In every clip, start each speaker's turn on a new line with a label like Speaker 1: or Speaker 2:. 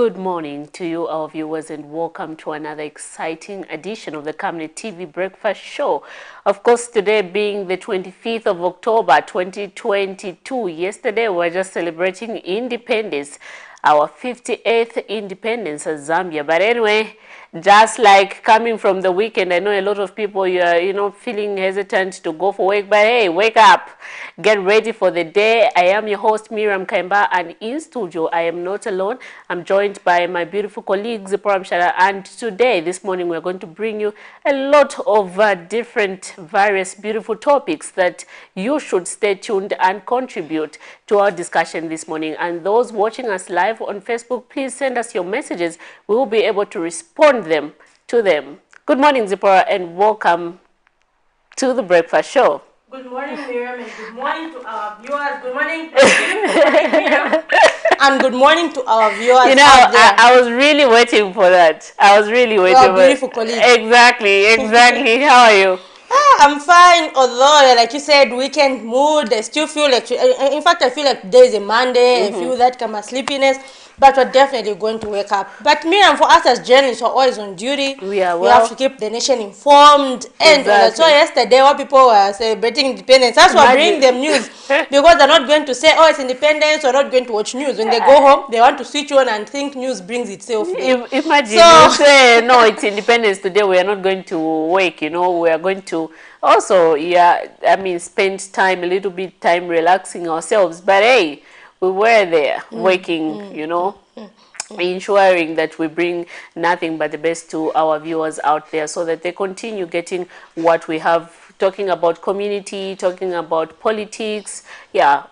Speaker 1: Good morning to you, our viewers, and welcome to another exciting edition of the Camnet TV Breakfast Show. Of course, today being the 25th of October, 2022. Yesterday, we were just celebrating independence, our 58th independence as Zambia. But anyway, just like coming from the weekend, I know a lot of people, you are, feeling hesitant to go for work, but hey, wake up, get ready for the day. I am your host, Miriam Kaimba, and in studio, I am not alone. I'm joined by my beautiful colleague, Zipporah Mshara, and today, this morning, we're going to bring you a lot of different, various, beautiful topics that you should stay tuned and contribute to our discussion this morning. And those watching us live on Facebook, please send us your messages. We will be able to respond to them. Good morning, Zipporah, and welcome to the Breakfast Show.
Speaker 2: Good morning, Miriam, and good morning to our viewers. Good morning, Miriam. And good morning to our viewers.
Speaker 1: You know, I was really waiting for that. I was really waiting for
Speaker 2: our beautiful colleague.
Speaker 1: Exactly. How are you?
Speaker 2: I'm fine, although, like you said, weekend mood. I still feel like, in fact, I feel like today is a Monday. I feel that kind of sleepiness. But we're definitely going to wake up. But Miriam, for us as journalists, we're always on duty. We have to keep the nation informed. And so yesterday, what people were celebrating independence, that's why bring them news. Because they're not going to say, oh, it's independence, we're not going to watch news. When they go home, they want to switch on and think news brings itself.
Speaker 1: Imagine you say, no, it's independence today, we are not going to wake, we are going to also, spend time, a little bit time relaxing ourselves. But hey, we were there working, ensuring that we bring nothing but the best to our viewers out there so that they continue getting what we have, talking about community, talking about politics,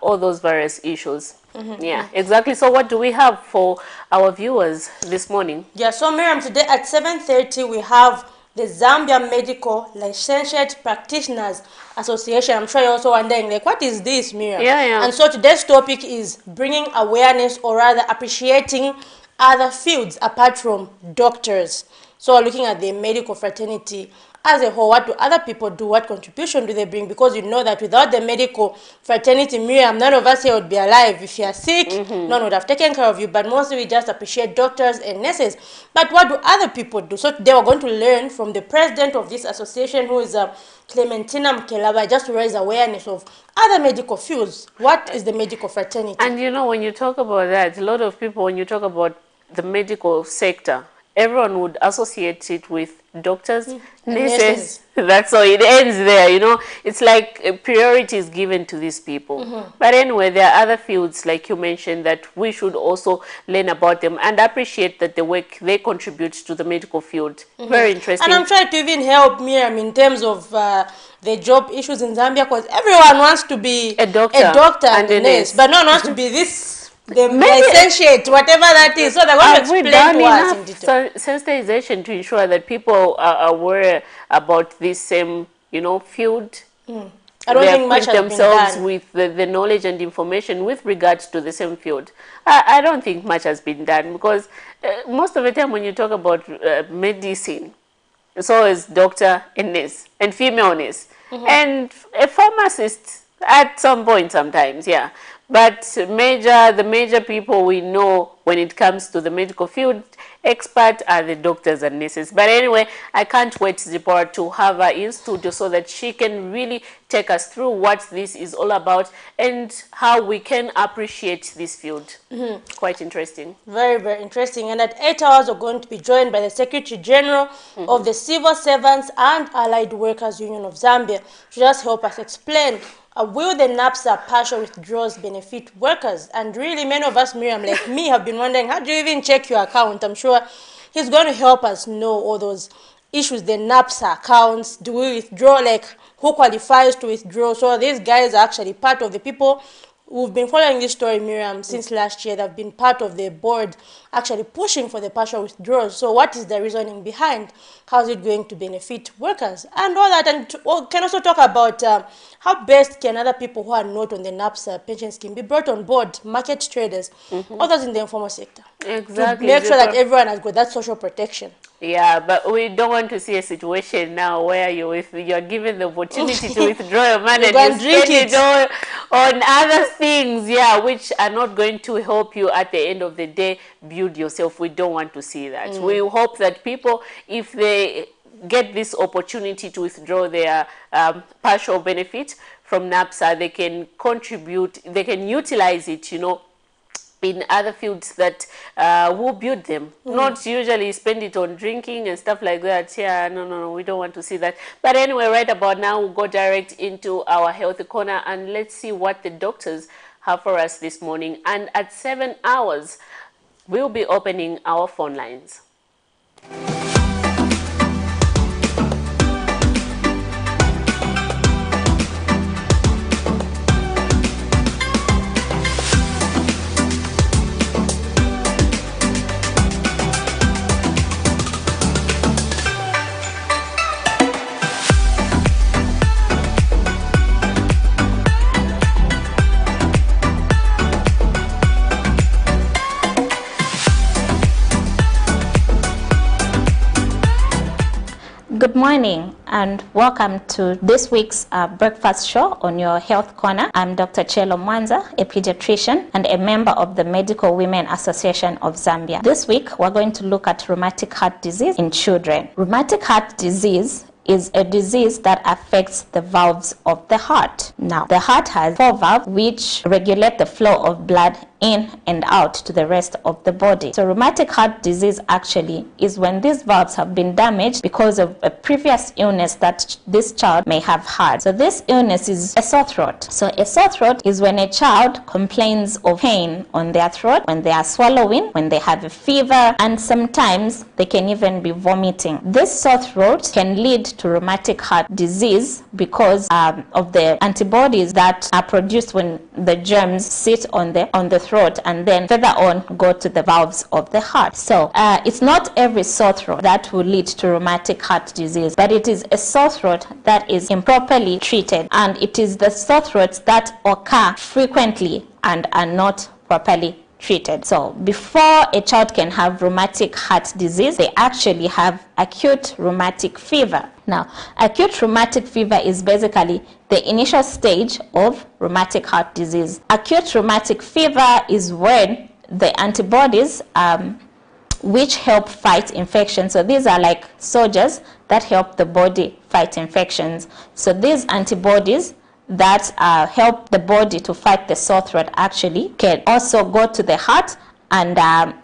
Speaker 1: all those various issues. Yeah, exactly. So what do we have for our viewers this morning?
Speaker 2: Yeah, so Miriam, today at 7:30 we have the Zambia Medical Licensed Practitioners Association. I'm sure you're also wondering, like, what is this, Miriam?
Speaker 1: Yeah.
Speaker 2: And so today's topic is bringing awareness, or rather appreciating other fields apart from doctors. So looking at the medical fraternity as a whole, what do other people do? What contribution do they bring? Because you know that without the medical fraternity, Miriam, none of us here would be alive. If you are sick, none would have taken care of you. But mostly we just appreciate doctors and nurses. But what do other people do? So today we're going to learn from the president of this association, who is Clementina Mkelaba, just to raise awareness of other medical fields. What is the medical fraternity?
Speaker 1: And when you talk about that, a lot of people, when you talk about the medical sector, everyone would associate it with doctors, nurses. That's all. It ends there, It's like priority is given to these people. But anyway, there are other fields, like you mentioned, that we should also learn about them and appreciate that the work they contribute to the medical field. Very interesting.
Speaker 2: And I'm trying to even help Miriam in terms of the job issues in Zambia, because everyone wants to be
Speaker 1: a doctor
Speaker 2: and a nurse, but no one wants to be this. The licentiate, whatever that is. So they're going to explain to us in detail.
Speaker 1: Sensitization to ensure that people are aware about this same, field.
Speaker 2: I don't think much has been done
Speaker 1: with the knowledge and information with regards to the same field. I don't think much has been done, because most of the time when you talk about medicine, it's always doctor and nurse and female nurse and a pharmacist at some point sometimes, But the major people we know when it comes to the medical field expert are the doctors and nurses. But anyway, I can't wait, Zipporah, to have her in studio so that she can really take us through what this is all about and how we can appreciate this field. Quite interesting.
Speaker 2: Very, very interesting. And at 8 hours, we're going to be joined by the Secretary General of the Civil Servants and Allied Workers Union of Zambia to just help us explain will the NAPSA partial withdrawals benefit workers? And really, many of us, Miriam, like me, have been wondering, how do you even check your account? I'm sure he's going to help us know all those issues, the NAPSA accounts. Do we withdraw? Like, who qualifies to withdraw? So these guys are actually part of the people who've been following this story, Miriam, since last year. They've been part of the board actually pushing for the partial withdrawals. So what is the reasoning behind? How is it going to benefit workers? And all that. And can also talk about how best can other people who are not on the NAPSA pension scheme be brought on board, market traders, others in the informal sector.
Speaker 1: Exactly.
Speaker 2: To make sure that everyone has got that social protection.
Speaker 1: Yeah, but we don't want to see a situation now where you're given the opportunity to withdraw your money and you spend it all on other things, yeah, which are not going to help you at the end of the day build yourself. We don't want to see that. We hope that people, if they get this opportunity to withdraw their partial benefit from NAPSA, they can contribute, they can utilize it, you know, in other fields that will build them, not usually spend it on drinking and stuff like that. Yeah, no, we don't want to see that. But anyway, right about now, we'll go direct into our health corner and let's see what the doctors have for us this morning. And at 7 hours, we'll be opening our phone lines.
Speaker 3: Good morning and welcome to this week's breakfast show on your Health Corner. I'm Dr. Chelo Mwanza, a pediatrician and a member of the Medical Women Association of Zambia. This week, we're going to look at rheumatic heart disease in children. Rheumatic heart disease is a disease that affects the valves of the heart. Now, the heart has 4 valves which regulate the flow of blood in and out to the rest of the body. So rheumatic heart disease actually is when these valves have been damaged because of a previous illness that this child may have had. So this illness is a sore throat. So a sore throat is when a child complains of pain on their throat, when they are swallowing, when they have a fever, and sometimes they can even be vomiting. This sore throat can lead to rheumatic heart disease because of the antibodies that are produced when the germs sit on the throat and then further on go to the valves of the heart. So it's not every sore throat that will lead to rheumatic heart disease, but it is a sore throat that is improperly treated, and it is the sore throats that occur frequently and are not properly treated. So before a child can have rheumatic heart disease, they actually have acute rheumatic fever. Now, acute rheumatic fever is basically the initial stage of rheumatic heart disease. Acute rheumatic fever is when the antibodies which help fight infection. So these are like soldiers that help the body fight infections. So these antibodies that help the body to fight the sore throat actually can also go to the heart and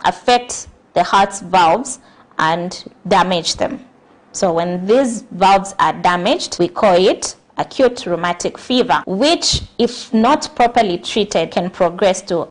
Speaker 3: affect the heart's valves and damage them. So when these valves are damaged, we call it acute rheumatic fever, which if not properly treated can progress to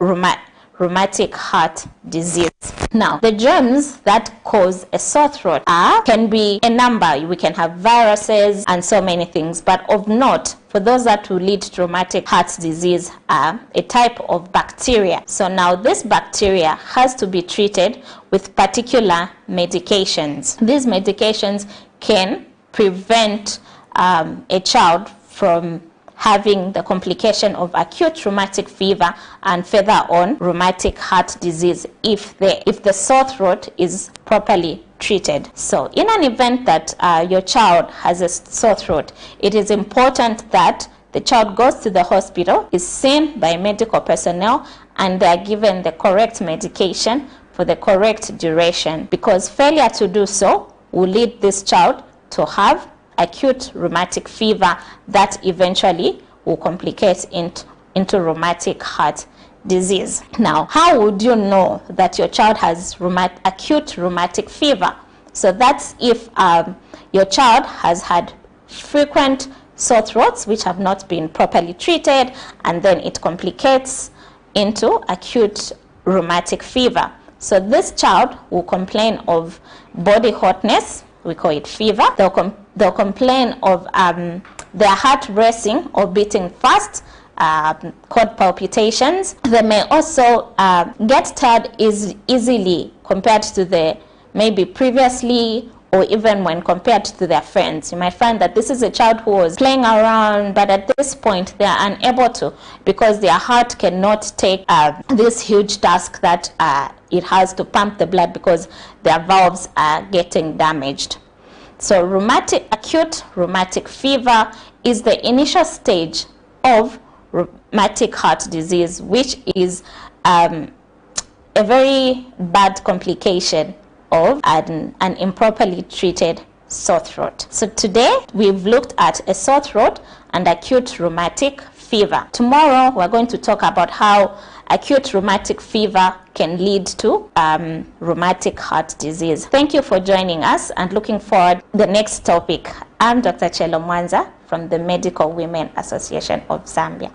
Speaker 3: rheumatic heart disease. Now, the germs that cause a sore throat can be a number. We can have viruses and so many things, but of note, for those that will lead to rheumatic heart disease are a type of bacteria. So now this bacteria has to be treated with particular medications. These medications can prevent a child from having the complication of acute rheumatic fever and further on rheumatic heart disease if the sore throat is properly treated. So in an event that your child has a sore throat, it is important that the child goes to the hospital, is seen by medical personnel, and they are given the correct medication for the correct duration, because failure to do so will lead this child to have acute rheumatic fever that eventually will complicate into rheumatic heart disease. Now, how would you know that your child has acute rheumatic fever? So that's if your child has had frequent sore throats which have not been properly treated, and then it complicates into acute rheumatic fever. So this child will complain of body hotness, we call it fever. They'll complain of their heart racing or beating fast, called palpitations. They may also get tired easily compared to the maybe previously or even when compared to their friends. You might find that this is a child who was playing around, but at this point they are unable to, because their heart cannot take this huge task that it has to pump the blood, because their valves are getting damaged. So acute rheumatic fever is the initial stage of rheumatic heart disease, which is a very bad complication of an improperly treated sore throat. So today we've looked at a sore throat and acute rheumatic fever. Tomorrow we're going to talk about how acute rheumatic fever can lead to rheumatic heart disease. Thank you for joining us, and looking forward to the next topic. I'm Dr. Chelo Mwanza from the Medical Women Association of Zambia.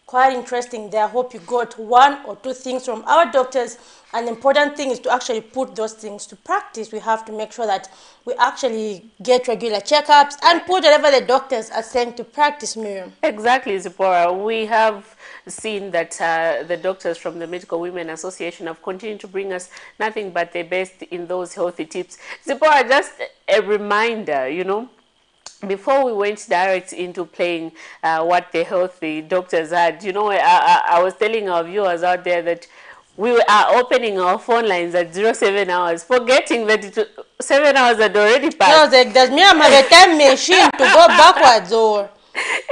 Speaker 2: Quite interesting there. I hope you got one or two things from our doctors. And the important thing is to actually put those things to practice. We have to make sure that we actually get regular checkups and put whatever the doctors are saying to practice, Miriam.
Speaker 1: Exactly, Zipporah. We have seen that the doctors from the Medical Women Association have continued to bring us nothing but the best in those healthy tips. Zipporah, just a reminder, you know, before we went direct into playing what the healthy doctors had, you know, I was telling our viewers out there that we are opening our phone lines at 07 hours, forgetting that 7 hours had already passed.
Speaker 2: No, does Miriam have a time machine to go backwards or?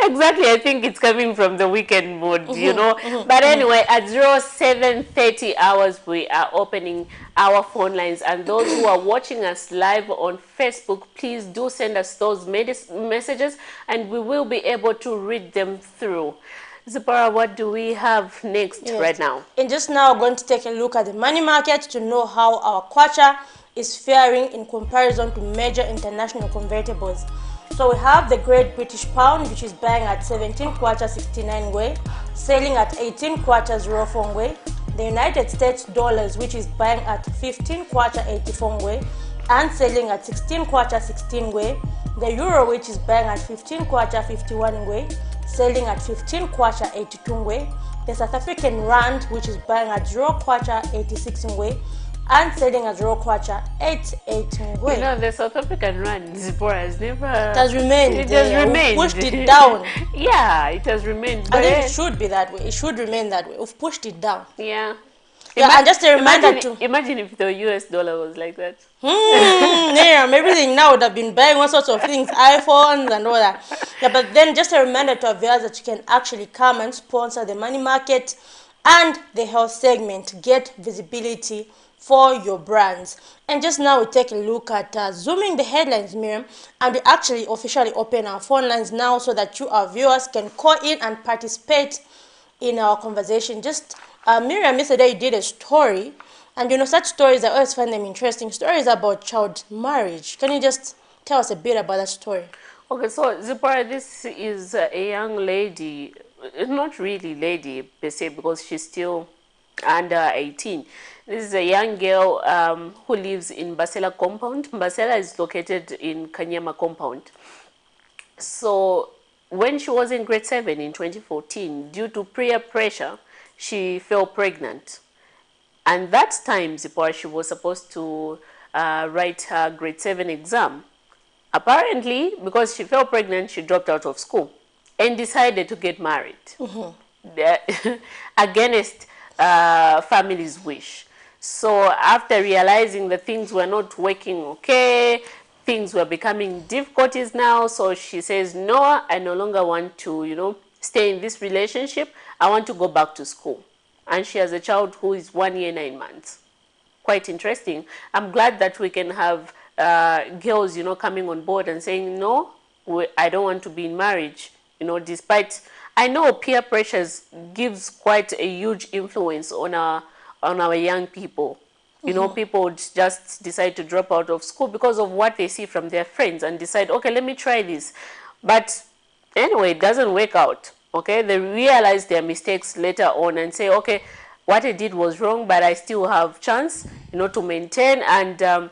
Speaker 1: Exactly, I think it's coming from the weekend mode, you know. But anyway, at 07:30 hours, we are opening our phone lines. And those who are watching us live on Facebook, please do send us those messages, and we will be able to read them through. Zipporah, what do we have next right now?
Speaker 2: And just now, we're going to take a look at the money market to know how our kwacha is faring in comparison to major international convertibles. So we have the Great British Pound, which is buying at 17 kwacha 69 ngwe, selling at 18 kwacha 04 ngwe. The United States dollars, which is buying at 15 kwacha 84 ngwe and selling at 16 kwacha 16 ngwe. The euro, which is buying at 15 kwacha 51 ngwe, selling at 15 kwacha 82 ngwe. The South African rand, which is buying at 0 kwacha 86 ngwe and selling at 0 kwacha 88 ngwe.
Speaker 1: You know, the South African rand, Zipporah, has never...
Speaker 2: It has remained.
Speaker 1: It has remained.
Speaker 2: We pushed it down.
Speaker 1: Yeah, it has remained.
Speaker 2: I think it should be that way. It should remain that way. We've pushed it down.
Speaker 1: Yeah.
Speaker 2: And just a reminder to...
Speaker 1: Imagine if the US dollar was like that.
Speaker 2: Yeah, everything now would have been buying all sorts of things, iPhones and all that. Yeah, but then just a reminder to our viewers that you can actually come and sponsor the money market and the health segment. Get visibility for your brands. And just now we take a look at zooming the headlines, Miriam, and we actually officially open our phone lines now so that you, our viewers, can call in and participate in our conversation. Just Miriam, yesterday you did a story, and you know, such stories, I always find them interesting. Stories about child marriage. Can you just tell us a bit about that story?
Speaker 1: Okay, so Zipporah, this is a young lady, not really lady per se, because she's still under 18. This is a young girl who lives in Basela compound. Basela is located in Kanyama compound. So when she was in grade 7 in 2014, due to peer pressure, she fell pregnant. And that time, Zipporah, she was supposed to write her grade 7 exam. Apparently, because she fell pregnant, she dropped out of school and decided to get married against family's wish. So after realizing that things were not working okay, things were becoming difficulties now, so she says, no, I no longer want to, you know, stay in this relationship. I want to go back to school. And she has a child who is 1 year, 9 months. Quite interesting. I'm glad that we can have girls, you know, coming on board and saying, no, I don't want to be in marriage. You know, despite, I know peer pressures gives quite a huge influence on our young people. You know, people would just decide to drop out of school because of what they see from their friends and decide, okay, let me try this. But anyway, it doesn't work out. Okay, they realize their mistakes later on and say, okay, what I did was wrong, but I still have chance, you know, to maintain and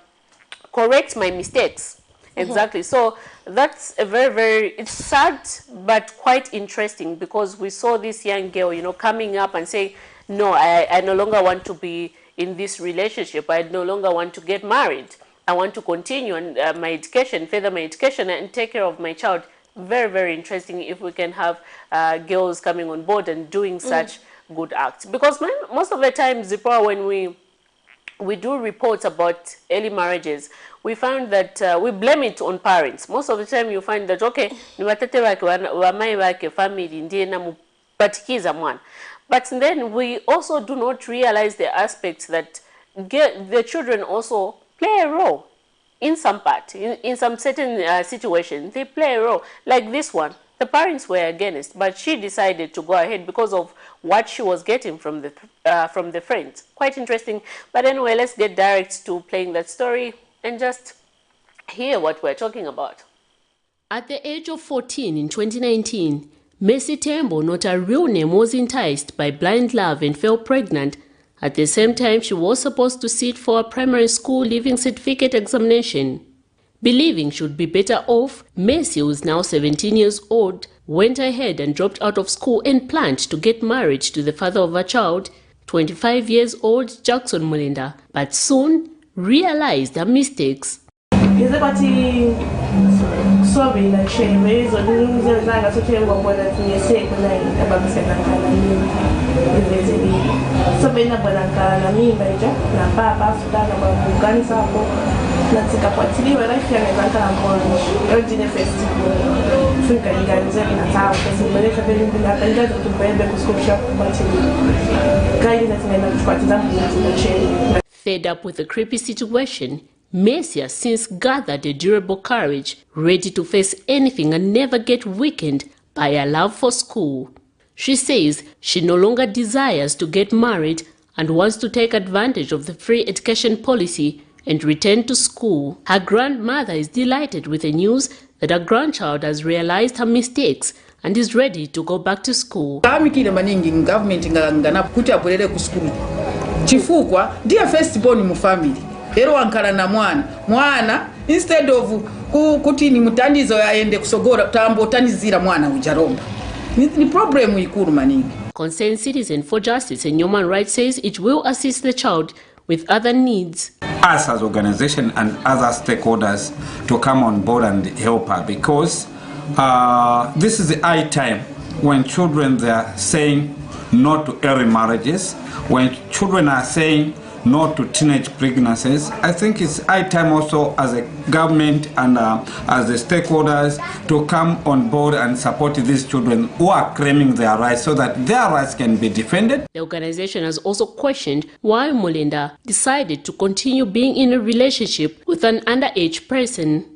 Speaker 1: correct my mistakes. Exactly. So that's a very, it's sad, but quite interesting, because we saw this young girl, you know, coming up and saying, no, I no longer want to be in this relationship. I no longer want to get married. I want to continue and my education, further my education, and take care of my child. Very, very interesting if we can have girls coming on board and doing such good acts. Because most of the time, Zipporah, when we do reports about early marriages, we find that we blame it on parents. Most of the time you find that, okay, ni watate wake wamai wake family ndiye namupatikiza mwana. But then we also do not realize the aspects that the children also play a role in some part, in some certain situations. They play a role, like this one. The parents were against, but she decided to go ahead because of what she was getting from the friends. Quite interesting. But anyway, let's get direct to playing that story and just hear what we're talking about. At the age of 14 in 2019, Mercy Tembo, not her real name, was enticed by blind love and fell pregnant. At the same time, she was supposed to sit for a primary school leaving certificate examination. Believing she would be better off, Mercy, who is now 17 years old, went ahead and dropped out of school and planned to get married to the father of her child, 25 years old Jackson Mulinda, but soon realized her mistakes.
Speaker 4: Sorry, like shame is or losing like a certain one that you say about so when I na me major na papa sudan about Buganza na tikapatili wala fianga zaka amoni yo dine festival fika iganze na sawa pesa mbele kabili bila kanja tukubebe kuskopsha kubatili kai na tena kufuatilia na cheni.
Speaker 1: Fed up with the creepy situation, Mercy has since gathered a durable courage, ready to face anything and never get weakened by her love for school. She says she no longer desires to get married and wants to take advantage of the free education policy and return to school. Her grandmother is delighted with the news that her grandchild has realized her mistakes and is ready to go back to school.
Speaker 5: Government chifukwa ndiye first born mu family. Ero ankala na mwana instead of kuti ni mutandizo yaende kusogora tambo tanizira mwana ujaromba. Ni problem ikuru maningi.
Speaker 1: Concerned Citizen for Justice and Human Rights says it will assist the child with other needs.
Speaker 6: Us as organization and other stakeholders to come on board and help her, because this is the high time when children they are saying no to early marriages, when children are saying no to teenage pregnancies. I think it's high time also as a government and as the stakeholders to come on board and support these children who are claiming their rights so that their rights can be defended.
Speaker 1: The organization has also questioned why Mulinda decided to continue being in a relationship with an underage person.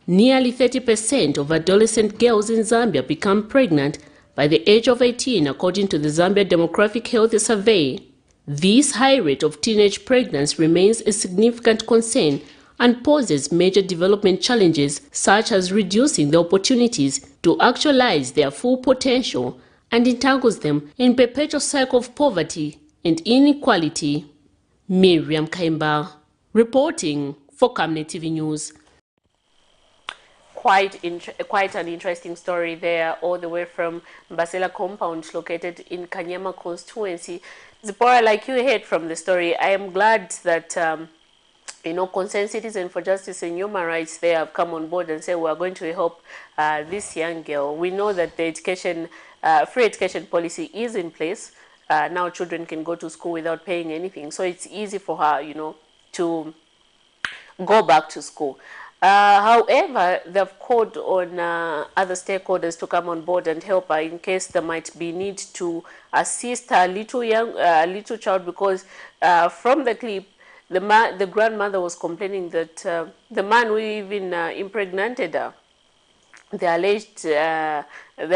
Speaker 1: Nearly 30% of adolescent girls in Zambia become pregnant by the age of 18, according to the Zambia Demographic Health Survey. This high rate of teenage pregnancy remains a significant concern and poses major development challenges, such as reducing the opportunities to actualize their full potential and entangles them in perpetual cycle of poverty and inequality. Miriam Kaimba, reporting for Camnet TV News. Quite an interesting story there, all the way from Basela compound located in Kanyama constituency. Zipporah, like you heard from the story, I am glad that Concerned Citizen for Justice and Human Rights, they have come on board and said we are going to help this young girl. We know that the free education policy is in place. Now children can go to school without paying anything. So it's easy for her, to go back to school. However, they've called on other stakeholders to come on board and help her in case there might be need to assist her little child, because from the clip, the grandmother was complaining that the man who even impregnated her, the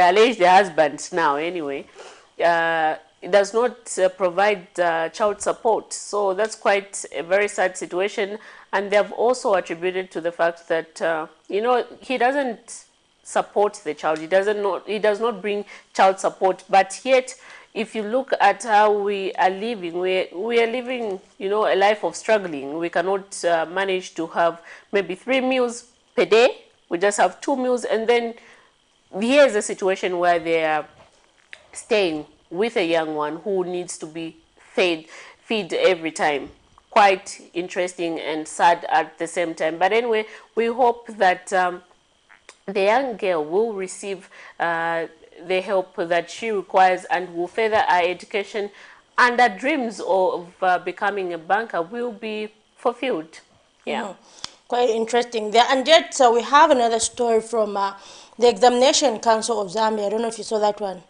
Speaker 1: alleged husband now anyway, it does not provide child support. So that's quite a very sad situation. And they have also attributed to the fact that, you know, he doesn't support the child. He does not bring child support. But yet, if you look at how we are living, we are living, you know, a life of struggling. We cannot manage to have maybe 3 meals per day. We just have 2 meals. And then here's a situation where they are staying with a young one who needs to be fed every time. Quite interesting and sad at the same time. But anyway, we hope that the young girl will receive the help that she requires and will further her education, and her dreams of becoming a banker will be fulfilled. Yeah.
Speaker 2: Quite interesting there. And yet we have another story from the Examination Council of Zambia. I don't know if you saw that one.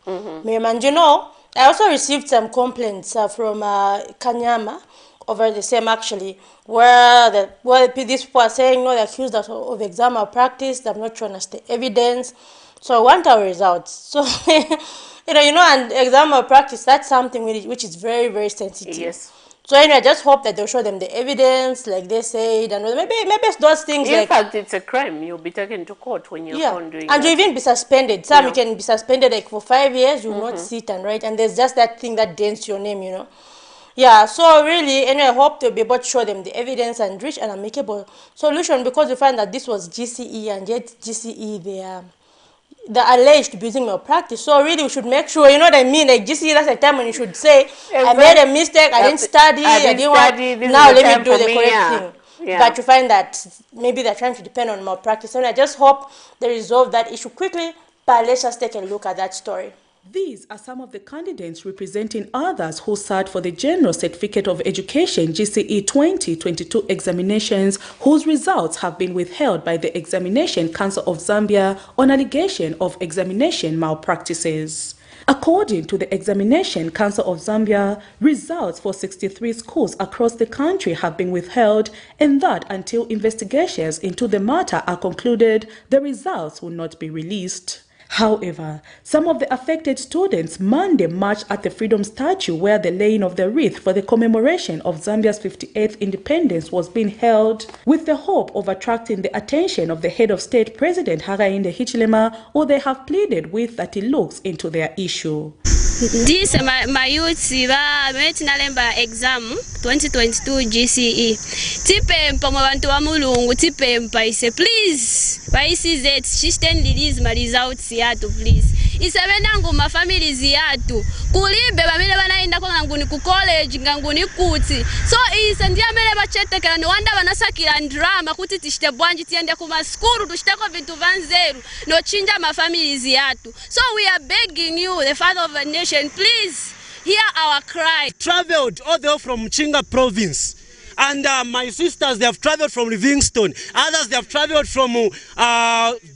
Speaker 2: Miriam, and you know, I also received some complaints from Kanyama over the same, actually, where these people are saying, no, they're accused of exam malpractice, they've not shown us the evidence. So I want our results. So, you know, and exam malpractice, that's something which is very, very sensitive.
Speaker 1: Yes.
Speaker 2: So anyway, I just hope that they'll show them the evidence, like they said, and maybe it's those things.
Speaker 1: In fact, it's a crime. You'll be taken to court when you're found doing
Speaker 2: and
Speaker 1: that.
Speaker 2: you'll even be suspended. Some you can be suspended like for 5 years. You will not sit and write, and there's just that thing that dents your name, you know. Yeah, so really, anyway, I hope they'll be able to show them the evidence and reach an amicable solution, because we find that this was GCE, and yet GCE, they're alleged to be using malpractice. So really, we should make sure, you know what I mean? Like GCE, that's the time when you should say, I made a mistake, I didn't study, now let me do the correct thing. Yeah. But you find that maybe they're trying to depend on malpractice. And I just hope they resolve that issue quickly. But let's just take a look at that story.
Speaker 7: These are some of the candidates representing others who sat for the General Certificate of Education GCE 2022 examinations, whose results have been withheld by the Examination Council of Zambia on allegation of examination malpractices. According to the Examination Council of Zambia, results for 63 schools across the country have been withheld, and that until investigations into the matter are concluded, the results will not be released. However, some of the affected students Monday marched at the Freedom Statue, where the laying of the wreath for the commemoration of Zambia's 58th independence was being held, with the hope of attracting the attention of the head of state, President Hakainde Hichilema, or they have pleaded with that he looks into their issue.
Speaker 8: This my youth nalemba exam 2022 GCE. Tipempa mwabantu wa mulungu tipempa ise please. Paisi zet system release my results yatu please. Isebena nguma families yatu. Kulibe bamile banaenda kwa nguni ku college nganguni kuti. So ise ndiye amele bachetekera no wanda banasakira drama kuti tishite bwanji tiende ku maskuru tushiteko bintu vanzeru no chinja ma families yatu. So we are begging you, the father of a nation, please hear our cry.
Speaker 9: Traveled all the way from Chinga province. And my sisters, they have traveled from Livingstone. Others, they have traveled from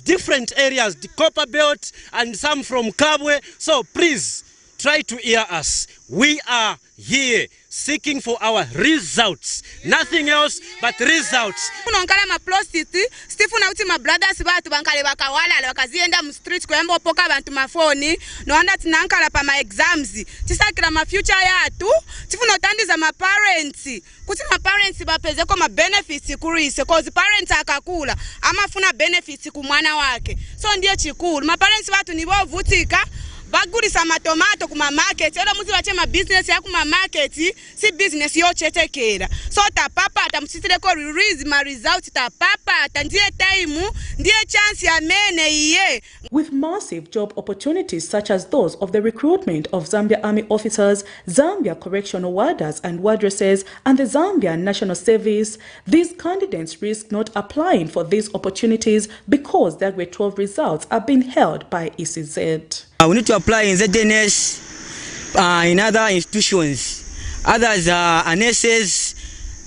Speaker 9: different areas, the Copper Belt, and some from Kabwe. So please, try to hear us. We are here seeking for our results. Nothing else but results.
Speaker 10: Unaongala ma prostitute, Stephen na uti ma brothers batu bankale bakawala bakazienda mu street kwembo poka bantu mafoni, no anda tinankala pa ma exams. Tisakira ma future yatu, tifuna utandiza ma parents. Kuti ma parents bapeze ko ma benefits kurise, cause parents akakula amafuna benefits ku mwana wake. So ndiye chikuru. Ma parents batu nibo vutika bagulisa matomato kuma market, ela muzi bache ma business ya kuma market, si business yo chetekera. So ta papa atamusitire ko release ma result ta papa ndiye time, ndiye chance ya mene iye.
Speaker 7: With massive job opportunities such as those of the recruitment of Zambia Army officers, Zambia Correctional Warders and Wardresses, and the Zambia National Service, these candidates risk not applying for these opportunities because their grade 12 results are being held by ECZ.
Speaker 11: We need to apply in ZNS, in other institutions. Others are nurses,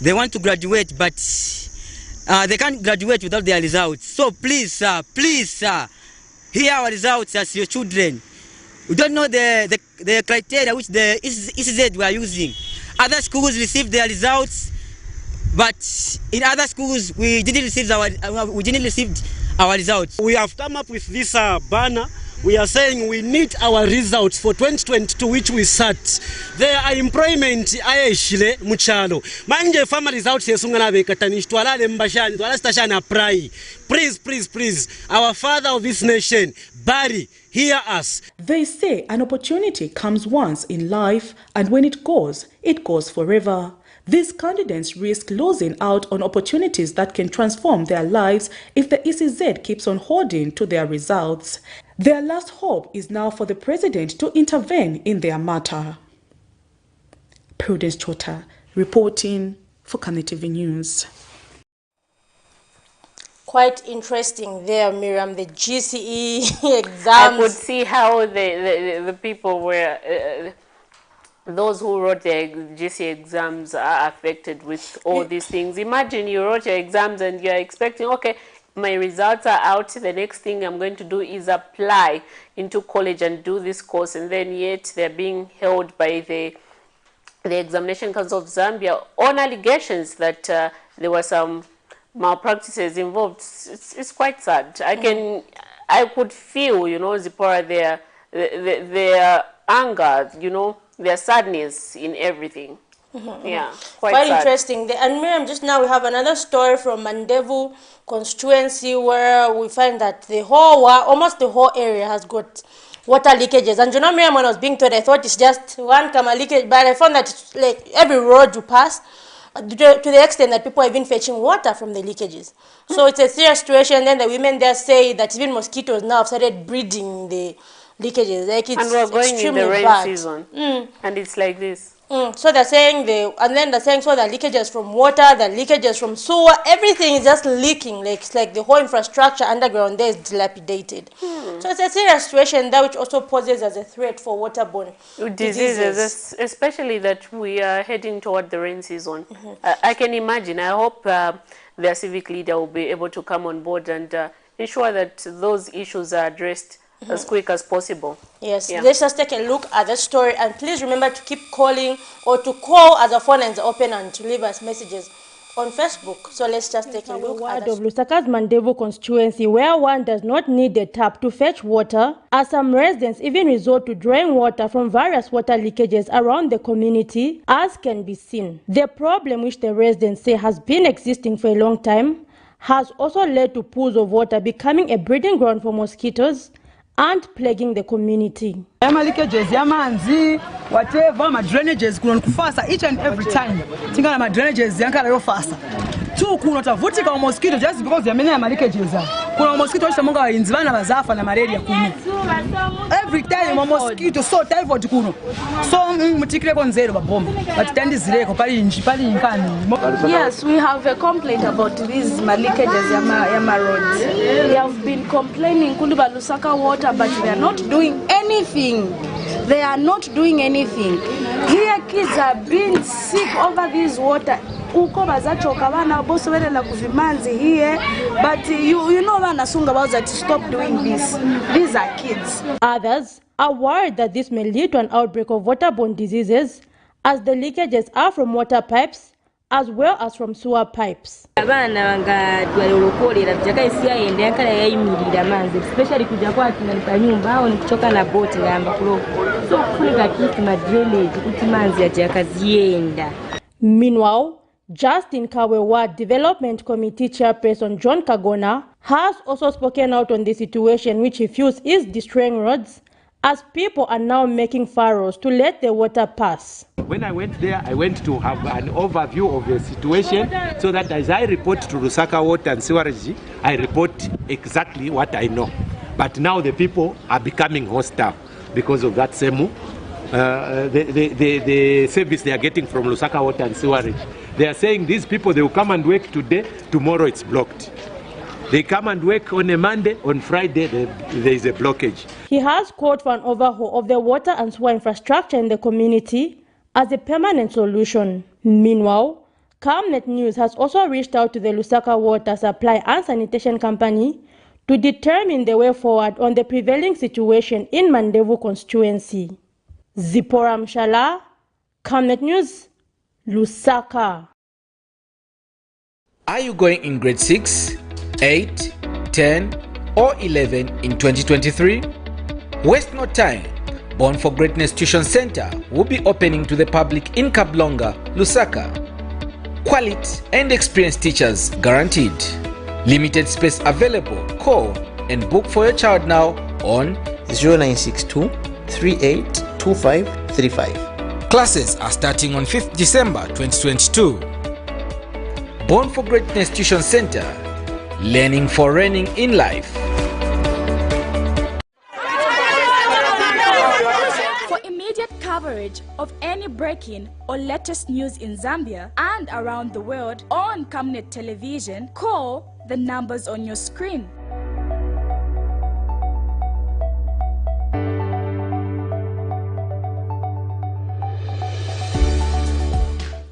Speaker 11: they want to graduate, but they can't graduate without their results. So please, sir, hear our results as your children. We don't know the criteria which the ECZ were using. Other schools received their results, but in other schools we didn't receive our results.
Speaker 9: We have come up with this banner. We are saying we need our results for 2022, which we set. There are employment ayeshile muchalo. Manje farmer results yesungana bekatanish twalale mbashani twala stashana prai. Please, our father of this nation, Barry, hear us.
Speaker 7: They say an opportunity comes once in life, and when it goes forever. These candidates risk losing out on opportunities that can transform their lives if the ECZ keeps on holding to their results. Their last hope is now for the president to intervene in their matter. Prudence Chota, reporting for Camnet TV News.
Speaker 2: Quite interesting there, Miriam, the GCE exams.
Speaker 1: I could see how the people were... those who wrote their GCE exams are affected with all these things. Imagine you wrote your exams and you're expecting, okay, my results are out, the next thing I'm going to do is apply into college and do this course, and then yet they're being held by the Examination Council of Zambia on allegations that there were some malpractices involved. It's quite sad. I could feel, you know, Zipporah, their anger, you know, their sadness in everything. Yeah, quite
Speaker 2: interesting. And Miriam, just now we have another story from Mandevu constituency where we find that almost the whole area has got water leakages. And you know, Miriam, when I was being told, I thought it's just one Kama leakage, but I found that it's like every road you pass, to the extent that people are even fetching water from the leakages. So it's a serious situation. Then the women there say that even mosquitoes now have started breeding the leakages. Like it's,
Speaker 1: and we're going in the rain season, and it's like this.
Speaker 2: So they're saying so the leakages from water, the leakages from sewer, everything is just leaking. Like it's like the whole infrastructure underground there is dilapidated. So it's a serious situation that which also poses as a threat for waterborne diseases,
Speaker 1: especially that we are heading toward the rain season. I can imagine. I hope their civic leader will be able to come on board and ensure that those issues are addressed as quick as possible.
Speaker 2: Yes, let's just take a look at the story, and please remember to keep calling or to call as the phone lines are open and to leave us messages on Facebook. So let's just take a look at the Lusaka's Mandevu constituency, where one does not need a tap to fetch water, as some residents even resort to drawing water from various water leakages around the community, as can be seen. The problem, which the residents say has been existing for a long time, has also led to pools of water becoming a breeding ground for mosquitoes and plaguing the community.
Speaker 11: Leakages, yamanzi, whatever, my drainages couldn't faster each and every time. Think my drainages yankara faster. Two kunota vutika mosquito just because there are many leakages. Kuna mosquito shamonga inzibana bazafa na malaria kuno. Every time a mosquito so typhoid kuno. So mutikire konzero babombe. But tandizireko pali inkani.
Speaker 12: Yes, we have a complaint about these leakages yama roads. They have been complaining Kuluba Lusaka water, but they are not doing anything. They are not doing anything. Here kids are being sick over this water. Uko bazachoka bana boso la kuvimanzi here, but you know banasunga about that to stop doing this. These are kids.
Speaker 2: Others are worried that this may lead to an outbreak of waterborne diseases, as the leakages are from water pipes as well as from sewer pipes.
Speaker 13: Abana banga dwalolokolera bijaka isia yende yankala yayimirira manzi, especially kuja kwa tunalika nyumba au nikuchoka na boti ngamba kuloko. So kufunika kiti ma drainage kuti manzi ajaka zienda.
Speaker 2: Meanwhile, Justin Kawewa Development Committee Chairperson John Kagona has also spoken out on the situation, which he feels is destroying roads, as people are now making furrows to let the water pass.
Speaker 14: When I went there, I went to have an overview of the situation so that as I report to Lusaka Water and Sewerage, I report exactly what I know. But now the people are becoming hostile because of that same the service they are getting from Lusaka Water and Sewerage. They are saying these people, they will come and work today, tomorrow it's blocked. They come and work on a Monday, on Friday there is a blockage.
Speaker 2: He has called for an overhaul of the water and sewer infrastructure in the community as a permanent solution. Meanwhile, Camnet News has also reached out to the Lusaka Water Supply and Sanitation Company to determine the way forward on the prevailing situation in Mandevu constituency. Zipporah Mshala, Camnet News, Lusaka.
Speaker 15: Are you going in grade 6, 8, 10 or 11 in 2023? Waste no time. Born for Greatness Tuition Center will be opening to the public in Kablonga, Lusaka. Quality and experienced teachers guaranteed. Limited space available. Call and book for your child now on
Speaker 16: 0962 382535.
Speaker 15: Classes are starting on 5th December 2022. Born for Greatness Tuition Center, learning for reigning in life.
Speaker 17: For immediate coverage of any breaking or latest news in Zambia and around the world on Camnet Television, call the numbers on your screen.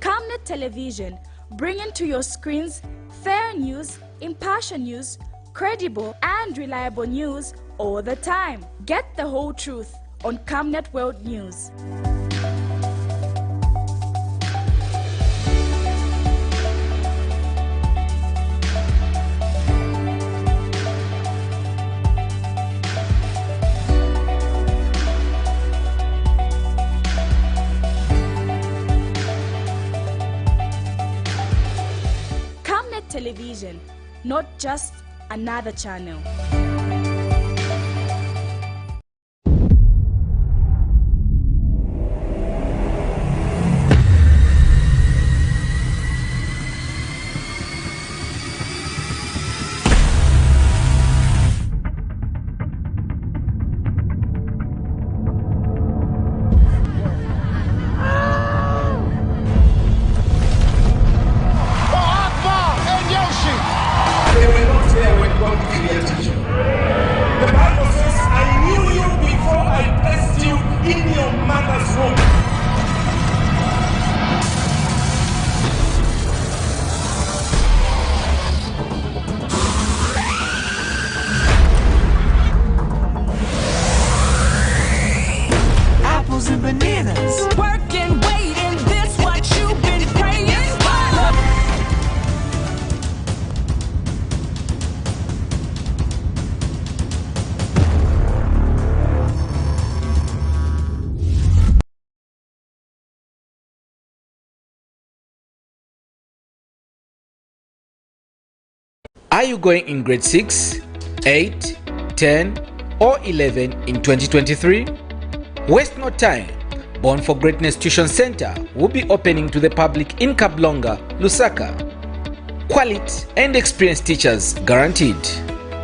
Speaker 17: Camnet Television, bringing to your screens fair news, impartial news, credible and reliable news all the time. Get the whole truth on Camnet World News. Camnet Television, not just another channel.
Speaker 18: And bananas. Working, waiting, this what you've been praying for.
Speaker 15: Are you going in grade 6, 8, 10 or 11 in 2023? Waste no time. Born for Greatness Tuition Center will be opening to the public in Kablonga, Lusaka. Quality and experienced teachers guaranteed.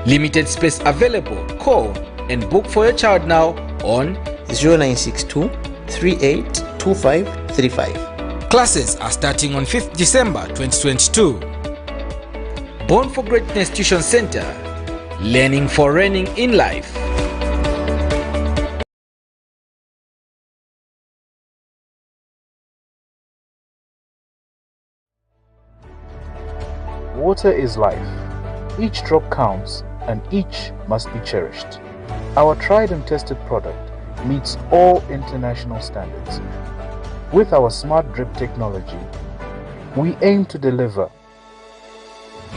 Speaker 15: Limited space available. Call and book for your child now on
Speaker 16: 0962 382535.
Speaker 15: Classes are starting on 5th December 2022. Born for Greatness Tuition Center, learning for reigning in life.
Speaker 19: Water is life. Each drop counts and each must be cherished. Our tried and tested product meets all international standards. With our smart drip technology, we aim to deliver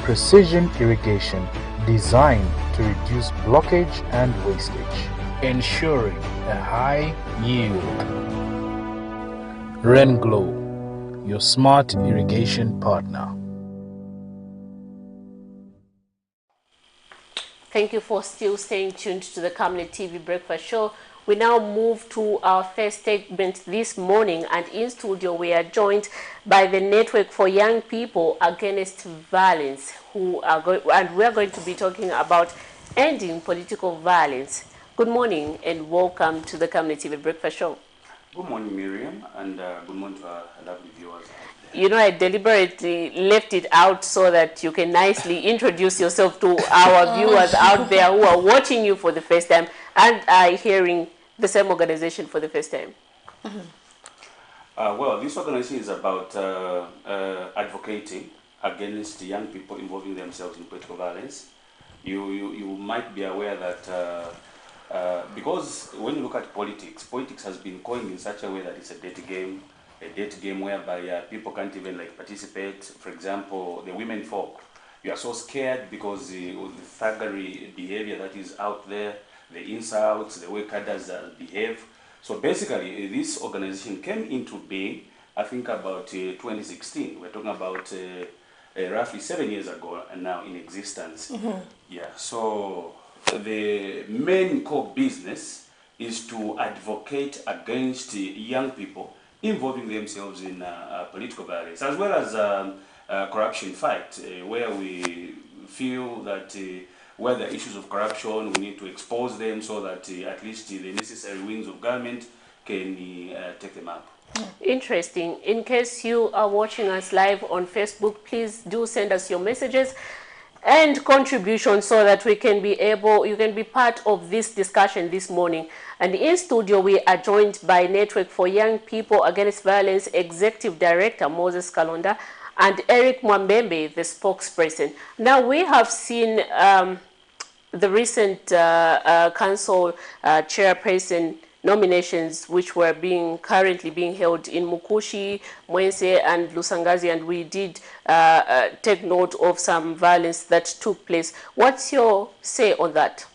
Speaker 19: precision irrigation designed to reduce blockage and wastage, ensuring a high yield. Renglow, your smart irrigation partner.
Speaker 1: Thank you for still staying tuned to the Camnet TV Breakfast Show. We now move to our first segment this morning, and in studio we are joined by the Network for Young People Against Violence, and we are going to be talking about ending political violence. Good morning and welcome to the Camnet TV Breakfast Show.
Speaker 20: Good morning, Miriam, and good morning to our lovely viewers.
Speaker 1: You know, I deliberately left it out so that you can nicely introduce yourself to our viewers out there who are watching you for the first time and are hearing the same organization for the first time.
Speaker 20: Well, this organization is about advocating against young people involving themselves in political violence. You might be aware that because when you look at politics has been coined in such a way that it's a dirty game whereby people can't even like participate. For example, the women folk, you are so scared because of the thuggery behavior that is out there, the insults, the way cadres behave. So basically, this organization came into being, I think, about 2016. We're talking about roughly 7 years ago and now in existence. Yeah, so the main core business is to advocate against young people involving themselves in political violence, as well as corruption fight, where we feel that where there are issues of corruption, we need to expose them so that at least the necessary wings of government can take them up.
Speaker 1: Interesting. In case you are watching us live on Facebook, please do send us your messages and contributions so that we can be able, you can be part of this discussion this morning. And in studio, we are joined by Network for Young People Against Violence Executive Director Moses Kalonda and Eric Mwambembe, the spokesperson. Now, we have seen the recent council chairperson nominations which were currently being held in Mukushi, Mwense and Lusangazi, and we did take note of some violence that took place. What's your say on that?